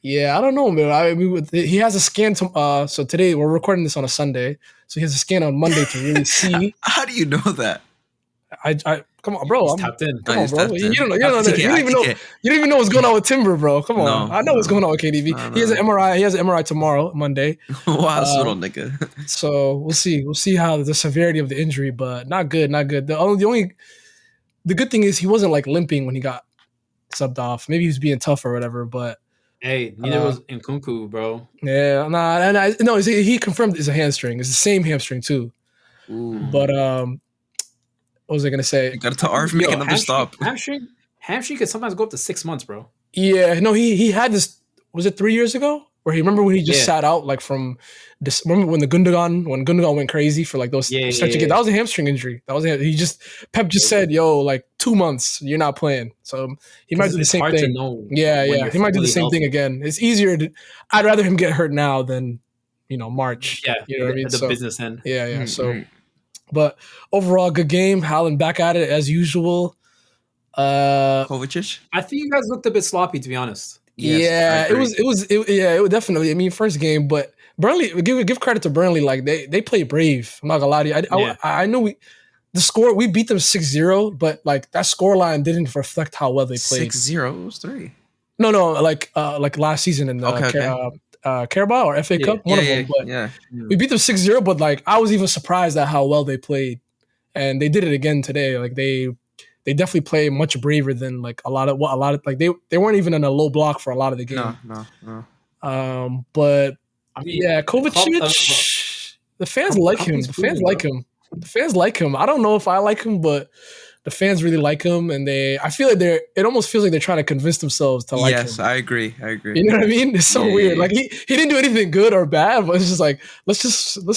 yeah, I don't know, man. I mean, he has a scan. So today we're recording this on a Sunday, so he has a scan on Monday to really see. How do you know that? I come on, bro. He's tapped in. Come on, bro. You don't TK. even know what's going on with Timber, bro. Come on. No, I know what's going on with KDB. No. He has an MRI. He has an MRI tomorrow, Monday. Wow, nigga. So we'll see. We'll see how the severity of the injury, but not good. The good thing is he wasn't like limping when he got subbed off. Maybe he was being tough or whatever, but hey, neither was Nkunku, bro. Yeah, no, he confirmed it's a hamstring. It's the same hamstring too. Ooh. But what was I gonna say? You gotta tell Arf make another stop. Hamstring could sometimes go up to 6 months, bro. Yeah, no, he had this. Was it 3 years ago? Where he remember when he just sat out like from this? Remember when Gundogan went crazy for like those stretch again? That was a hamstring injury. Pep just said, "Yo, like 2 months, you're not playing." So he might do the same thing. Yeah, he might do the same thing again. It's easier to. I'd rather him get hurt now than March. Yeah, you know what I mean. The business end. Yeah. Mm-hmm. So, but overall, good game. Haaland back at it as usual. Kovacic. I think you guys looked a bit sloppy, to be honest. Yes, it was definitely. I mean, first game, but Burnley. Give credit to Burnley. Like they played brave. I'm not gonna lie to you. I know we beat them 6-0, but like that scoreline didn't reflect how well they played. 6-0. It was 3. No, like last season in the Carabao or FA Cup, one of them. But we beat them 6-0, but like I was even surprised at how well they played, and they did it again today. Like they definitely play much braver than like a lot of like they weren't even in a low block for a lot of the game. No. But I mean, Kovacic, the fans like him. The fans like him. The fans like him. I don't know if I like him, but the fans really like him, and I feel like it almost feels like they're trying to convince themselves to like him. Yes, I agree. You know what I mean? It's so weird. Like he didn't do anything good or bad, but it's just like let's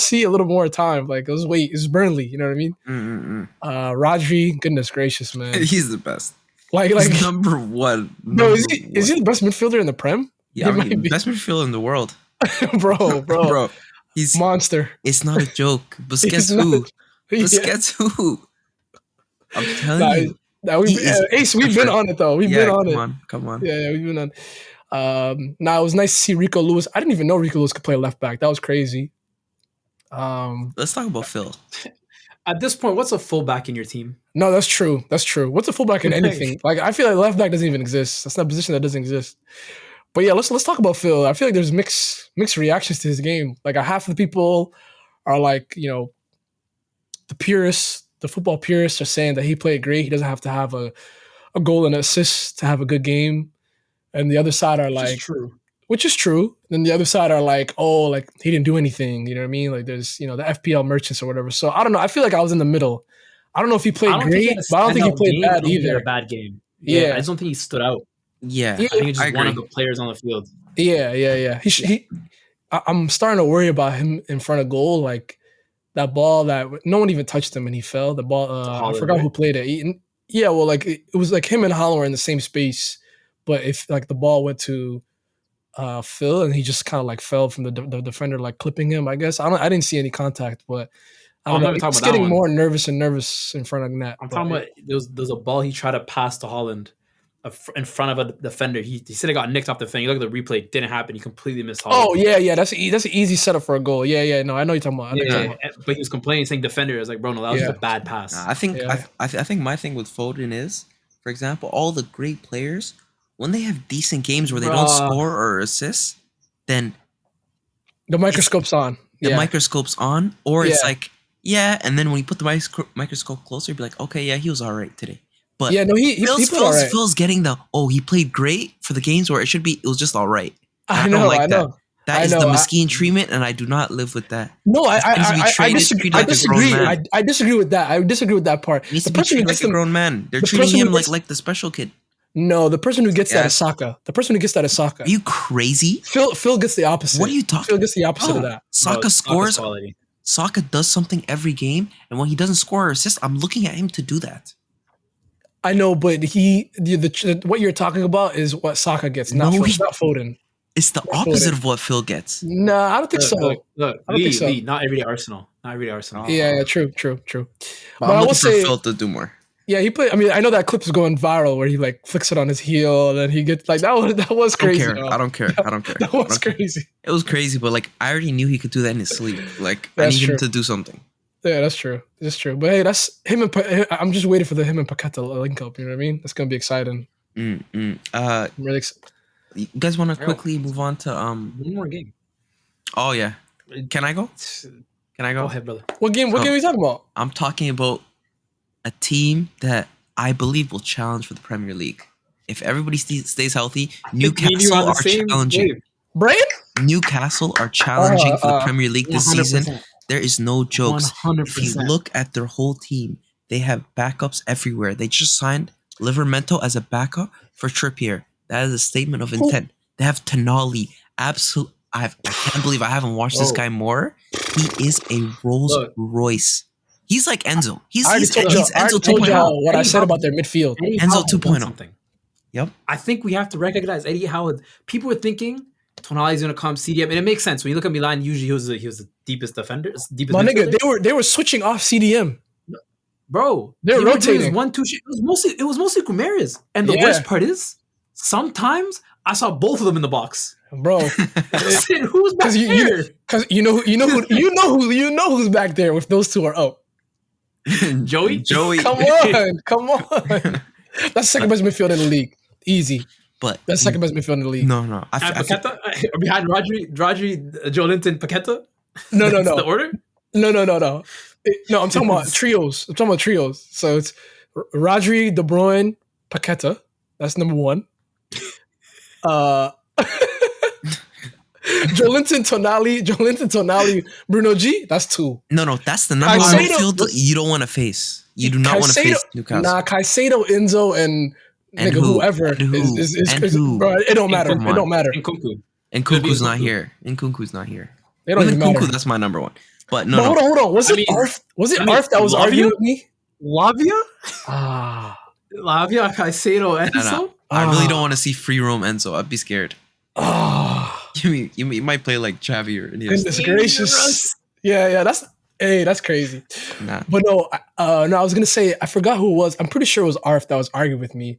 see a little more time. Like let's wait. It's Burnley. You know what I mean? Rodri, goodness gracious, man, he's the best. Like he's number one. Is he the best midfielder in the Prem? Yeah, best midfielder in the world, bro. He's monster. It's not a joke. Busquets who? Busquets who? I'm telling you. Ace, we've been on it though. We've been on it. Come on. Yeah, we've been on. Now it was nice to see Rico Lewis. I didn't even know Rico Lewis could play left back. That was crazy. Let's talk about Phil. At this point, what's a fullback in your team? No, that's true. What's a fullback in anything? Like I feel like left back doesn't even exist. That's not a position that doesn't exist. But yeah, let's talk about Phil. I feel like there's mixed reactions to his game. Like half of the people are like, the purists, the football purists are saying that he played great. He doesn't have to have a goal and an assist to have a good game. And the other side are which is true. Then the other side are like, oh, like he didn't do anything. You know what I mean? Like there's, the FPL merchants or whatever. So I don't know. I feel like I was in the middle. I don't know if he played great, but I don't think he played bad either. He had a bad game. Yeah, I just don't think he stood out. Yeah, I think he's just one of the players on the field. Yeah. I'm starting to worry about him in front of goal. Like that ball that no one even touched him and he fell. The ball, I forgot who played it. Yeah, well, like it was like him and Holland were in the same space, but if like the ball went to Phil and he just kind of like fell from the defender, like clipping him. I guess I didn't see any contact, but I don't know. He's getting more nervous in front of net. I'm talking about there's a ball he tried to pass to Holland in front of a defender. He said it got nicked off the defender. You look at the replay, it didn't happen. He completely missed Holland. Oh yeah, that's an easy setup for a goal. Yeah. No, I know you're talking about. But he was complaining, saying defender. I was like, bro, no, that was just a bad pass. I think I think my thing with Foden is, for example, all the great players when they have decent games where they don't score or assist, then the microscope's on. The microscope's on, or it's like and then when you put the microscope closer, you'd be like, okay, yeah, he was all right today. But Phil's getting he played great for the games where it was just all right. I know. That is the Mesquine treatment, and I do not live with that. No, I disagree. I disagree with that. I disagree with that part. He needs to be treated like a grown man. They're treating him like the special kid. No, the person who gets that is Saka. Are you crazy? Phil gets the opposite. What are you talking? Phil gets the opposite of that. Saka scores. Saka does something every game, and when he doesn't score or assist, I'm looking at him to do that. I know, but what you're talking about is what Saka gets, not Foden. It's the opposite of what Phil gets. No, I don't think so. Look, I don't think so. Not every day Arsenal. Yeah, true. But I'm looking for Phil to do more. Yeah, he played. I mean, I know that clip is going viral where he like flicks it on his heel and then he gets like that was crazy. I don't care. That was crazy. It was crazy, but like I already knew he could do that in his sleep. Like I need him to do something. Yeah, that's true. But hey, that's him and I'm just waiting for him and Paqueta link up. You know what I mean? That's gonna be exciting. I'm really excited. You guys want to quickly move on to one more game? Oh yeah, can I go? Go ahead, brother. What game are you talking about? I'm talking about a team that I believe will challenge for the Premier League. If everybody stays healthy, Newcastle are challenging. Brian? Newcastle are challenging for the Premier League this 100%. Season. There is no jokes. 100%. If you look at their whole team, they have backups everywhere. They just signed Livermento as a backup for Trippier. That is a statement of intent. They have Tonali. I can't believe I haven't watched this guy more. He is a Rolls Royce. He's like Enzo. He's Enzo 2.0. What I said about their midfield. Enzo 2.0. Yep. I think we have to recognize Eddie Howe. People were thinking Tonali's going to come CDM, and it makes sense when you look at Milan. Usually, he was the deepest defender. My nigga, they were switching off CDM, bro. They're rotating 1-2. It was mostly Guimaraes, and the worst part is sometimes I saw both of them in the box, bro. Who's back there? Because you know who's back there if those two are out. Joey. Come on. That's the second best midfield in the league. Easy. But that's second best midfield in the league. No. Paqueta behind Rodri, Joelinton, Paqueta. No. The order? No. No, I'm talking about trios. So it's Rodri, De Bruyne, Paqueta. That's number one. Joelinton Tonali, Bruno G. That's 2. No, that's the number one midfield you don't want to face. You do not want to face Newcastle. Nah, Caicedo, Enzo, and whoever is bro. It don't matter. It don't matter. And Nkunku's not here. Nkunku's not here. It don't even matter. That's my number one. But no. Hold on. Was it Arf that was arguing with me? Lavia, Caicedo, Enzo. No. I really don't want to see free roam Enzo. I'd be scared. You might play like Xavi or Iniesta. Goodness gracious. Yeah. That's crazy. Nah. But no, I was gonna say I forgot who it was. I'm pretty sure it was Arf that was arguing with me.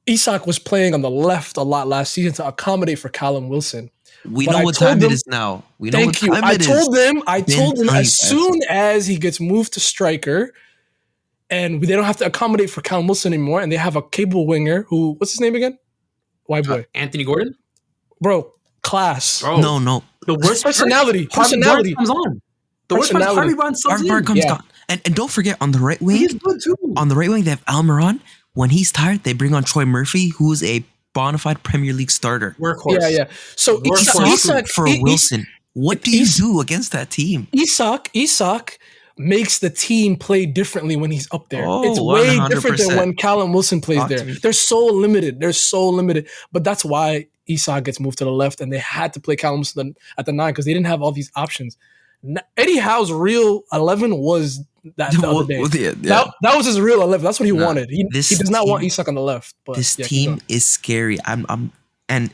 Isak was playing on the left a lot last season to accommodate for Callum Wilson. We know what time it is now. Thank you. I told him as soon as he gets moved to striker, and they don't have to accommodate for Callum Wilson anymore, and they have a capable winger who, what's his name again? White boy. Anthony Gordon? Bro, class. Bro. No. The worst personality comes on. The worst part, Harvey Barnes comes on. And don't forget, on the right wing, he's good too. On the right wing, they have Almiron. When he's tired, they bring on Troy Murphy, who is a bona fide Premier League starter. Workhorse. Yeah. So Isak for Wilson. What do you do against that team? Isak makes the team play differently when he's up there. It's way 100%. Different than when Callum Wilson plays there. They're so limited. But that's why Isak gets moved to the left, and they had to play Callum Wilson at the 9 because they didn't have all these options. Eddie Howe's real 11 was that the other day. That was his real 11. That's what he wanted. He does not want Isak on the left. But this team is scary. And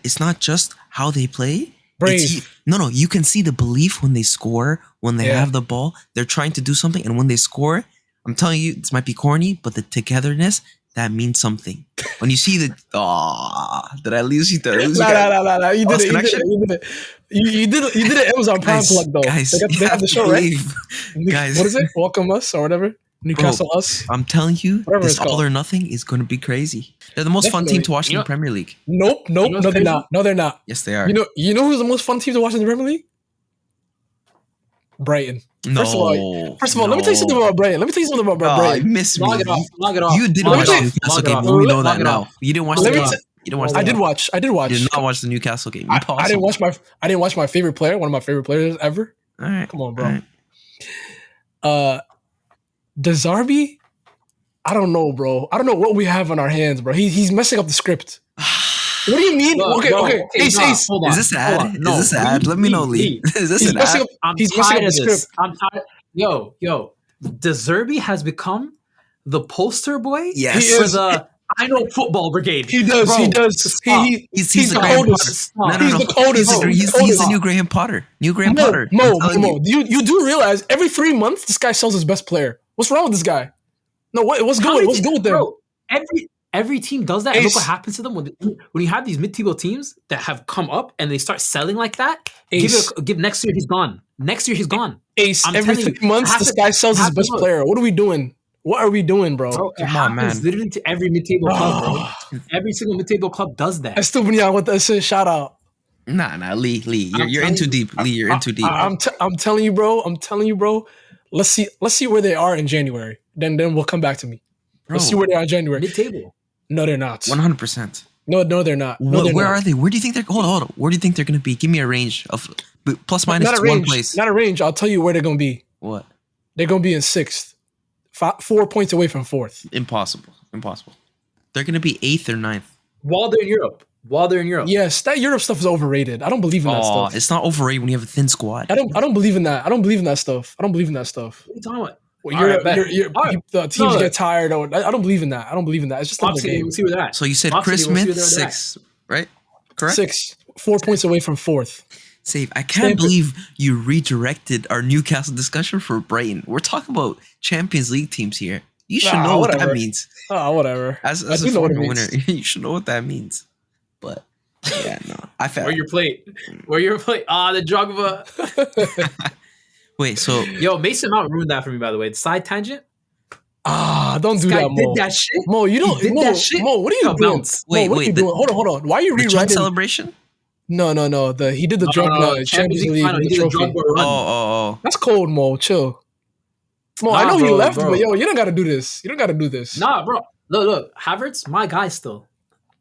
it's not just how they play. Brave. You can see the belief when they score, when they have the ball. They're trying to do something, and when they score, I'm telling you, this might be corny, but the togetherness, that means something. When you see did I lose you there? No. You did it. You did it. It was on Prime Plug though. Guys, they have the show, right? Guys, what is it? Welcome Us or whatever. Newcastle Us. I'm telling you, this all or nothing is going to be crazy. They're the most fun team to watch in the Premier League. Nope. No, they're not. No, they're not. Yes, they are. You know who's the most fun team to watch in the Premier League? Brighton. First of all, let me tell you something about Brighton. You missed me. Log it off. You did watch the Newcastle game. We know that now. You didn't watch the game. You didn't watch. I did watch. You did not watch the Newcastle game. I didn't watch my favorite player. One of my favorite players ever. All right, come on, bro. De Zerbi, I don't know, bro. I don't know what we have on our hands, bro. He's messing up the script. What do you mean? Okay. Ace. Is this ad? No, is this ad? Let me know, Lee. Is this an ad? He's messing up the script. I'm tired. Yo. De Zerbi has become the poster boy for the I know football brigade. He does. Bro, he does. He's the coldest. No. He's the coldest. He's the new Graham Potter. Mo. You do realize every 3 months this guy sells his best player. What's wrong with this guy? No, what's good with them? Bro, every team does that. And look what happens to them when you have these mid-table teams that have come up and they start selling like that. Give next year he's gone. Ace, every 3 months this guy sells his best player. What are we doing? What are we doing, bro? Come on, man. Literally to every mid-table club, bro. Every single mid-table club does that. Estupiñán with the assist. Shout out. Nah, Lee. You're in too deep. Lee, you're in too deep. I'm telling you, bro. Let's see where they are in January. Then we'll come back to me. Bro, let's see where they are in January. Mid-table. No, they're not. 100%. No, they're not. Where are they? Where do you think they're? Hold on. Where do you think they're going to be? Give me a range of plus minus one place. Not a range. I'll tell you where they're going to be. What? They're going to be in 6th. 4 points away from 4th. Impossible. They're going to be 8th or 9th. While they're in Europe. Yes, that Europe stuff is overrated. I don't believe in that stuff. It's not overrated when you have a thin squad. I don't believe in that. I don't believe in that stuff. What are you talking about? The teams get tired. I don't believe in that. It's just another game. We'll see where they're at. So you said Chris Smith, 6th, right? Correct? 6. 4 points away from 4th. Save. I can't believe you redirected our Newcastle discussion for Brighton. We're talking about Champions League teams here. You should know what that means. Whatever. As a former winner, you should know what that means. But yeah, no. I felt. Where your plate? The Drogba. Wait, so Mason Mount ruined that for me, by the way. The side tangent. Don't do that, Mo. Did that shit. Mo, you don't. Mo, what are you doing? Wait, what are you doing? Hold on. Why are you rewriting? Celebration? No. He did the Champions League final. He did the Drogba run. Oh. That's cold, Mo. Chill. Mo, I know he left, but you don't got to do this. Nah, bro. Look. Havertz, my guy still.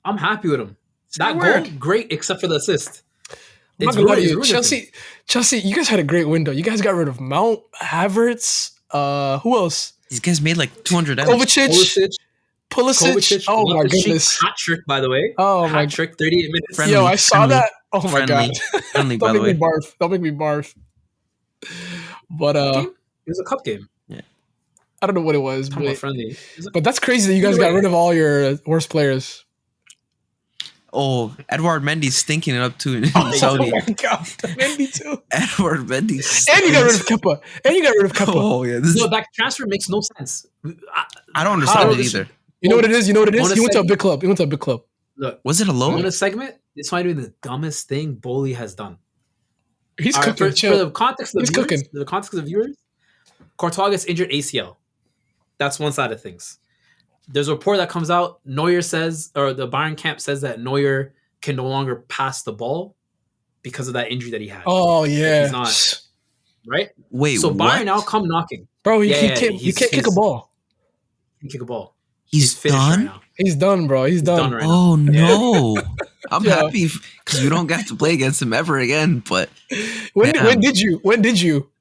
I'm happy with him. That goal, great, except for the assist. I'm not gonna lie to you. Chelsea, you guys had a great window. You guys got rid of Mount, Havertz. Who else? These guys made like 200 Pulisic. Oh my goodness. Hat trick, by the way. Oh my. Hat trick, 38 minutes. Friendly, Yo, I saw that. Oh my god. Friendly, by the way. Don't make me barf. But it was a cup game. Yeah. I don't know what it was, friendly. But that's crazy that you guys got rid of all your worst players. Oh, Edouard Mendy's stinking it up too in Saudi. Oh my god, Mendy too. Edouard Mendy. And you got rid of Kepa. Oh yeah, that transfer makes no sense. I don't understand it either. You know what it is? He went to a big club. Look, was it a loan? On a segment, this might be the dumbest thing Bowley has done. He's cooking. For the context of the viewers, Courtois gets injured ACL. That's one side of things. There's a report that comes out. Neuer says, or the Bayern camp says that Neuer can no longer pass the ball because of that injury that he had. Oh yeah, he's not right. Wait, so Bayern now come knocking, bro. He can't kick a ball. He can kick a ball. He's Right done. now. He's done, bro. He's done. Right oh no, I'm happy because we don't get to play against him ever again. But when did you?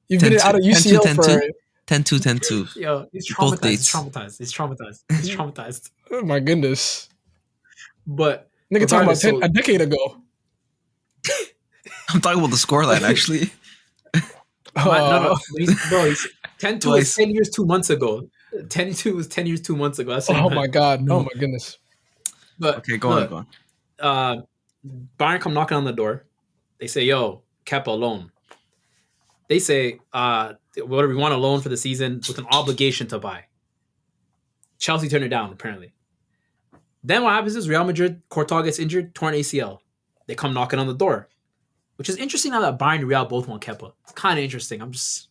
You've been out of UCL for 10-2. Yo, he's traumatized. He's traumatized. Oh my goodness. But nigga talking about a decade ago. I'm talking about the scoreline actually. No. He's 10-2 was 10 years 2 months ago. 10-2 was 10 years 2 months ago. That's my god. No. Oh my goodness. But okay, go on. Bayern come knocking on the door. They say, "Yo, Kepa loan." They say, "Whatever, we want a loan for the season with an obligation to buy." Chelsea turned it down apparently. Then what happens is Real Madrid, Courtois gets injured, torn ACL. They come knocking on the door, which is interesting now that Bayern and Real both want Kepa. It's kind of interesting. I'm just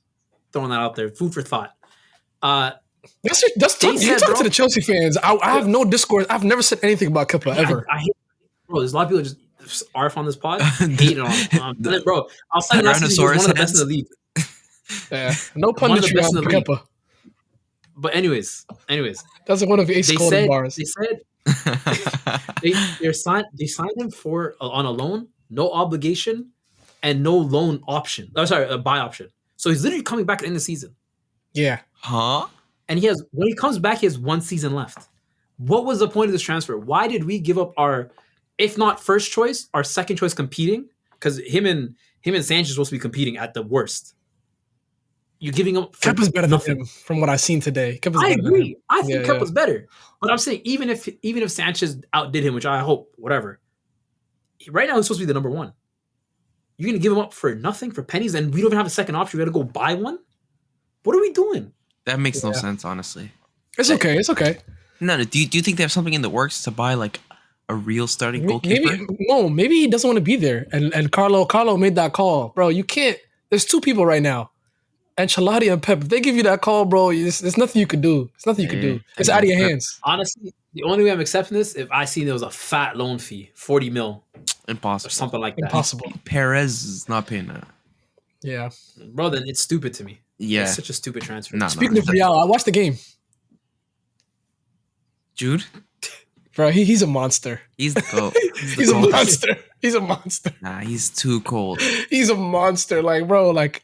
throwing that out there, food for thought. That's talk to the Chelsea fans. I have no discourse. I've never said anything about Kepa ever. I hate, bro. There's a lot of people just arf on this pod, hating on him. Bro, I'll say last season he was one of the best in the league. Yeah, no punditry on Kepa. But anyways, that's one of Ace golden bars. They said they signed him on a loan, no obligation, and no loan option. Oh, sorry, a buy option. So he's literally coming back at the end of the season. Yeah. Huh? And when he comes back, he has one season left. What was the point of this transfer? Why did we give up our, if not first choice, our second choice competing? Because him and Sanchez are supposed to be competing at the worst. You're giving up. Kepa's better than him from what I've seen today. I agree. I think Kepa's better. But I'm saying even if Sanchez outdid him, which I hope, whatever. Right now he's supposed to be the number one. You're gonna give him up for nothing, for pennies, and we don't even have a second option. We gotta go buy one. What are we doing? That makes no sense, honestly. It's okay. No. Do you think they have something in the works to buy like a real starting goalkeeper? Maybe he doesn't want to be there. And Carlo made that call, bro. You can't. There's two people right now, Ancelotti and Pep. If they give you that call, bro, there's nothing you can do. It's nothing you can do. It's out of your hands. Honestly, the only way I'm accepting this if I see there was a fat loan fee, 40 mil, impossible, or something like that. Impossible. Perez is not paying that. Yeah, bro. Then it's stupid to me. Yeah, it's such a stupid transfer. Speaking of Real, I watched the game. Jude, bro, he's a monster. He's the goat. He's a monster. He's a monster. Nah, he's too cold. He's a monster. Like, bro, like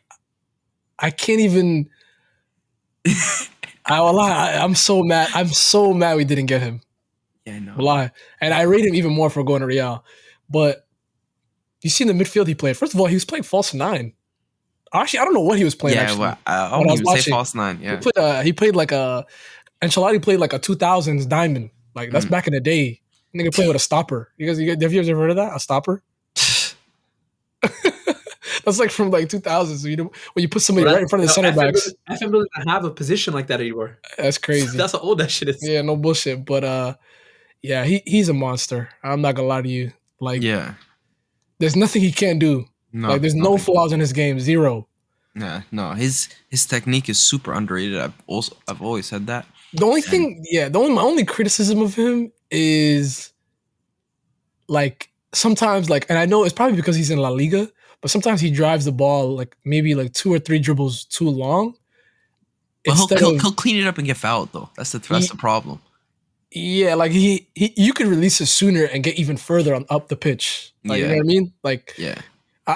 I can't even. I will lie. I'm so mad. I'm so mad we didn't get him. Yeah, I know. Lie, and I rate him even more for going to Real. But you see in the midfield he played. First of all, he was playing false nine. Actually, I don't know what he was playing. Yeah, actually, I would say false nine. Yeah, he played like a Ancelotti played like a 2000s diamond. Like that's back in the day. Nigga played with a stopper. Have you ever heard of that? A stopper? That's like from like 2000s. So when you put somebody right in front of the center backs. FM doesn't have a position like that anymore. That's crazy. That's how old that shit is. Yeah, no bullshit. But yeah, he's a monster. I'm not gonna lie to you. Like, yeah, there's nothing he can't do. No, like, there's no flaws in his game. Zero. Yeah, no, his technique is super underrated. I've always said that. The only thing, my only criticism of him is like sometimes like, and I know it's probably because he's in La Liga, but sometimes he drives the ball like maybe like 2 or 3 dribbles too long. But he'll clean it up and get fouled though. That's the problem. Yeah, like you could release it sooner and get even further up the pitch. Like, you know what I mean? Like, yeah.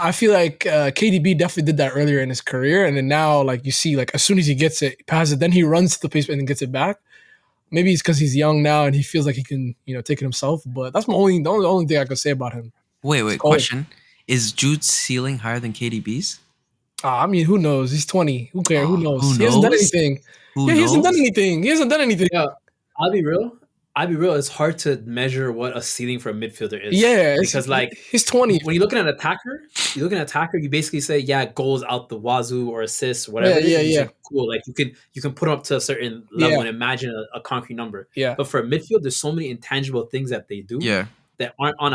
I feel like KDB definitely did that earlier in his career, and then now like you see like as soon as he gets it, passes it, then he runs to the pace and then gets it back. Maybe it's because he's young now and he feels like he can take it himself. But that's the only thing I could say about him. Wait, question: is Jude's ceiling higher than KDB's? I mean, who knows? He's 20. Who cares? Who knows? Who He hasn't done knows? anything. Who He hasn't done knows? anything. He hasn't done anything. Yeah, I'll be real. It's hard to measure what a ceiling for a midfielder is. Yeah, because like he's 20. When you're looking at attacker, you basically say, yeah, goals out the wazoo or assists, whatever. Yeah. Like, cool. Like you can put them up to a certain level and imagine a concrete number. Yeah. But for a midfield, there's so many intangible things that they do. Yeah. That aren't on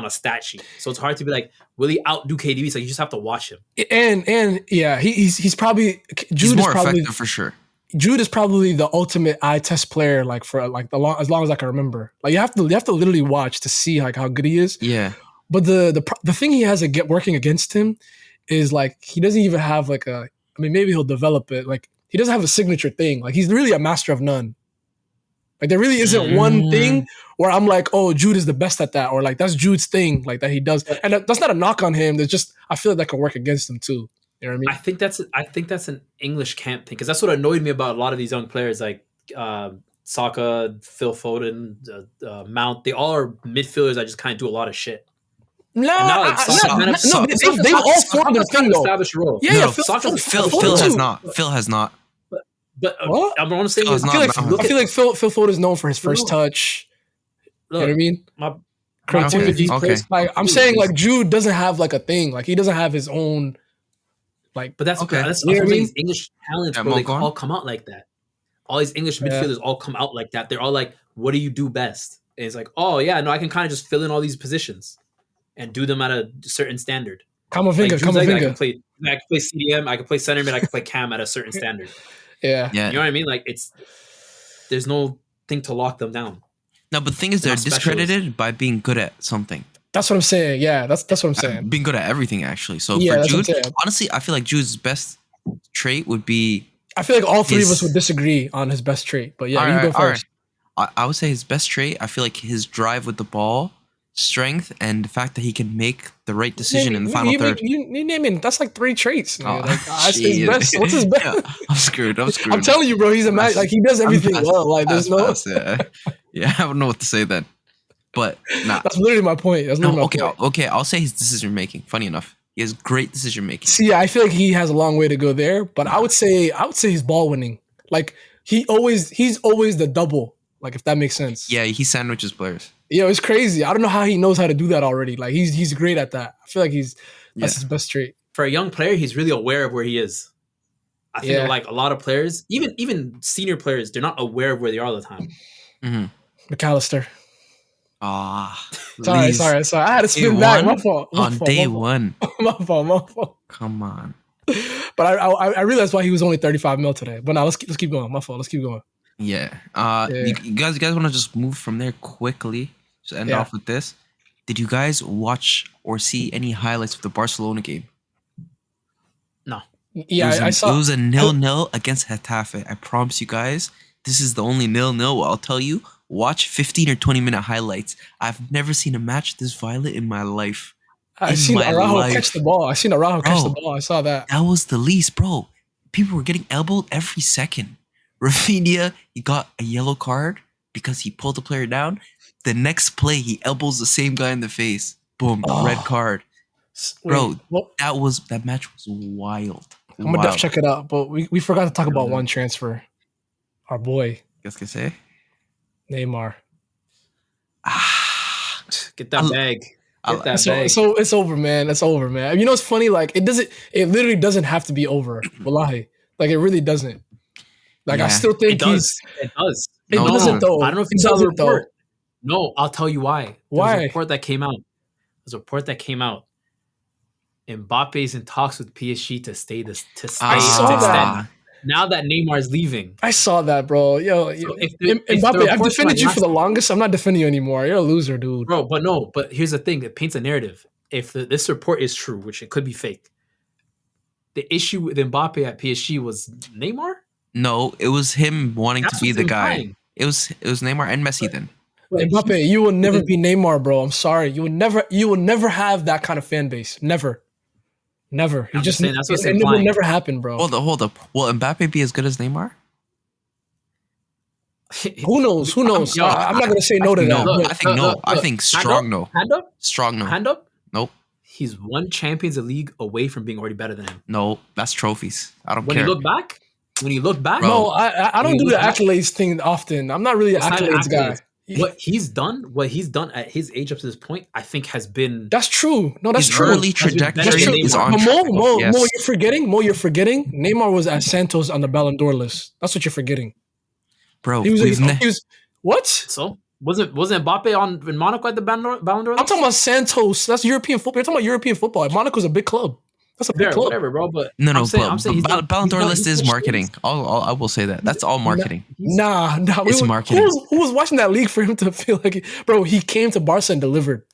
a stat sheet. So it's hard to be like, will he outdo KDB? So you just have to watch him. And yeah, he's probably Jude He's more is probably effective for sure. Jude is probably the ultimate eye test player, like for like as long as I can remember. Like you have to literally watch to see like how good he is. Yeah. But the thing he has working against him is like he doesn't even have like a. I mean, maybe he'll develop it. Like he doesn't have a signature thing. Like he's really a master of none. Like there really isn't one thing where I'm like, oh, Jude is the best at that, or like that's Jude's thing, like that he does. And that's not a knock on him. There's just I feel like that can work against him too. You know what I mean? I think that's an English camp thing because that's what annoyed me about a lot of these young players like Saka, Phil Foden, Mount. They all are midfielders that just kind of do a lot of shit. They've all formed their thing though. Established role. Yeah, Phil has not. Phil has not. But I'm saying I feel like Phil Foden is known for his first touch. Look, you know what I mean? My creativity. Okay. Like I'm saying, like Jude doesn't have like a thing. Like he doesn't have his own. Like, but that's okay. That's these English talents, bro. They all come out like that. All these English midfielders all come out like that. They're all like, "What do you do best?" And it's like, "Oh yeah, no, I can kind of just fill in all these positions and do them at a certain standard." Camavinga. I can play CDM. I can play center mid. I can play cam at a certain standard. Yeah. You know what I mean? Like there's no thing to lock them down. No, but the thing is, they're discredited by being good at something. That's what I'm saying. Yeah, that's what I'm saying. Being good at everything, actually. So for Jude, honestly, I feel like Jude's best trait would be. I feel like all three of us would disagree on his best trait, but yeah, you go first. I would say his best trait. I feel like his drive with the ball, strength, and the fact that he can make the right decision in the final third. You name it. That's like 3 traits. His best. What's his best? Yeah, I'm screwed. I'm telling you, bro. He's a man. Like he does everything well. Like there's no. Yeah, I don't know what to say then. But that's literally my point. Okay. I'll say his decision making. Funny enough, he has great decision making. See, I feel like he has a long way to go there. But I would say his ball winning. Like he's always the double. Like if that makes sense. Yeah, he sandwiches players. Yo, it's crazy. I don't know how he knows how to do that already. Like he's great at that. I feel like that's his best trait. For a young player, he's really aware of where he is. I think like a lot of players, even senior players, they're not aware of where they are all the time. Mm-hmm. McAllister. Sorry. I had to spin back. My fault. On day one. My fault. Come on. But I realized why he was only 35 mil today. But now let's keep going. My fault. Let's keep going. Yeah. You guys want to just move from there quickly? Just end off with this. Did you guys watch or see any highlights of the Barcelona game? No. Yeah, I saw. It was a 0-0 against Getafe. I promise you guys, this is the only 0-0. I'll tell you. Watch 15 or 20-minute highlights. I've never seen a match this violent in my life. I've seen Araujo catch the ball. I saw that. That was the least, bro. People were getting elbowed every second. Rafinha, he got a yellow card because he pulled the player down. The next play, he elbows the same guy in the face. Boom, red card. Bro, that match was wild. I'm gonna check it out, but we forgot to talk about one transfer. Our boy. Qu'est-ce que c'est? Neymar. Get that bag. Get that bag. So it's over, man. It's over, man. You know what's funny? Like it literally doesn't have to be over. Wallahi. Like it really doesn't. Like I still think it does. It doesn't though. I don't know if you saw the report. No, I'll tell you why. Why? There's a report that came out. Mbappe's in talks with PSG to stay. I saw that. Now that Neymar is leaving, I saw that, bro. Yo, Mbappe, I've defended you for the longest. I'm not defending you anymore. You're a loser, dude. Bro, but here's the thing. It paints a narrative. If this report is true, which it could be fake, the issue with Mbappe at PSG was Neymar? No, it was him wanting to be the guy. It was Neymar and Messi then. Mbappe, you will never be Neymar, bro. I'm sorry. You will never have that kind of fan base. Never. He just saying, that's it will never happen, bro. Hold up. Will Mbappe be as good as Neymar? Who knows? I'm not gonna say no to that. Look, I think no. I think strong no. Hand up. Strong no. Hand up. Nope. He's one Champions League away from being already better than him. No, that's trophies. I don't care. When you look back, no, I don't do the accolades thing often. I'm not really an accolades guy. What he's done at his age up to this point, I think has been. That's true. No, that's true. Early trajectory is on. Mo, you're forgetting. Neymar was at Santos on the Ballon d'Or list. That's what you're forgetting, bro. He was what? So wasn't Mbappe in Monaco at the Ballon d'Or list? I'm talking about Santos. That's European football. You're talking about European football. Monaco's a big club. That's a big club. Whatever, bro. But I'm saying Ballon d'Or list is marketing. I will say that. That's all marketing. Nah. It's marketing. Who was watching that league for him to feel like, bro? He came to Barca and delivered.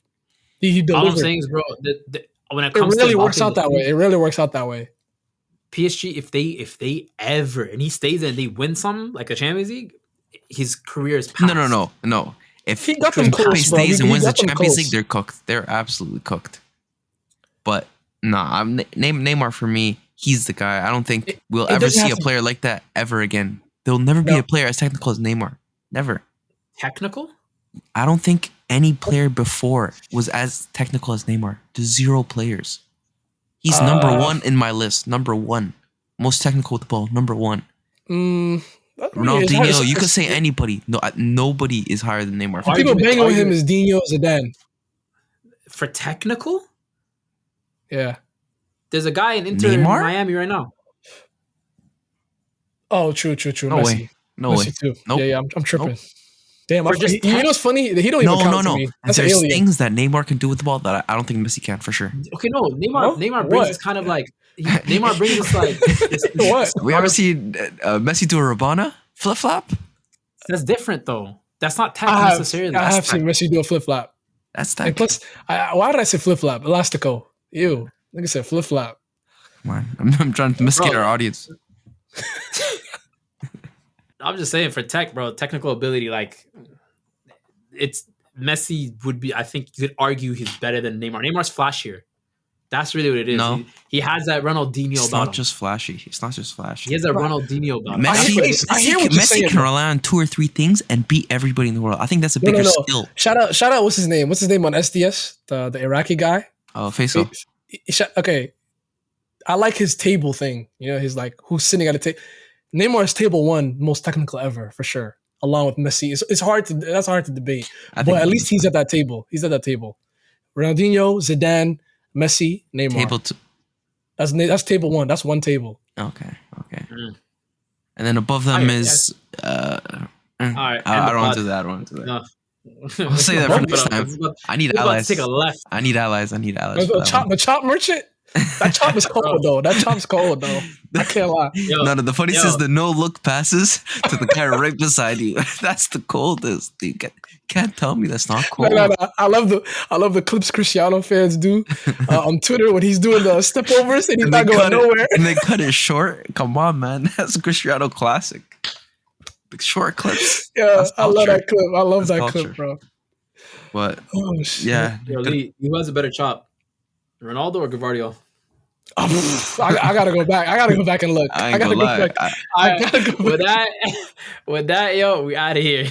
He delivered. All I'm saying is, bro, when it comes to it works out that way. It really works out that way. PSG, if they ever and he stays and they win something like a Champions League, his career is passed. No. If he got them close, stays and wins the Champions League, they're cooked. They're absolutely cooked. But nah, Neymar for me, he's the guy. I don't think we'll ever see a player like that ever again. There'll never be a player as technical as Neymar. Never. Technical? I don't think any player before was as technical as Neymar. There's 0 players. He's number 1 in my list. Number 1. Most technical with the ball. Number 1. Ronaldinho, you could say anybody. No, nobody is higher than Neymar. People bang on him as Dino Zidane. For technical? Yeah. There's a guy in Inter in Miami right now. Oh, true. No Messi. way. No Messi way. Too. Nope. Yeah, I'm tripping. Nope. Damn, you know what's funny? He don't even count to me. That's There's things that Neymar can do with the ball that I don't think Messi can for sure. Okay, no, Neymar brings us kind of like Neymar brings us like what? We ever seen Messi do a Rabana flip flop? That's different though. That's not tech necessarily. I have seen Messi do a flip flop. That's tech. And plus, why did I say flip flop? Elastico. Ew. Like I said, flip flop. Come on, I'm trying to domesticate our audience. I'm just saying for tech, bro, technical ability, like it's Messi would be. I think you could argue he's better than Neymar. Neymar's flashier. That's really what it is. No. He has that Ronaldinho. It's not just flashy. It's not just flashy. He has that Ronaldinho about him. Messi can rely on 2 or 3 things and beat everybody in the world. I think that's a bigger skill. Shout out. What's his name? What's his name on SDS? The Iraqi guy. Oh, Faisal. Okay. I like his table thing. You know, he's like who's sitting at a table. Neymar's table 1, most technical ever for sure. Along with Messi, that's hard to debate. But at least he's at that table. Ronaldinho, Zidane, Messi, Neymar. Table 2. That's table 1. That's one table. Okay. And then above them is. All right. I don't want to do that. No. I'll say that for next time. I need allies. Take a left. I need allies. The chop merchant. That chop is cold though. I can't lie. The funniest is the no look passes to the guy right beside you. That's the coldest. You can't tell me that's not cold. No. I love the clips Cristiano fans do on Twitter when he's doing the step overs and he's not going nowhere. And they cut it short. Come on, man. That's a Cristiano classic. The short clips. Yeah, I love that clip. I love that clip, bro. But yeah. Lee, who has a better chop? Ronaldo or Gavardio? I gotta go back. I gotta go back and look. I gotta go back. With that, yo, we out of here.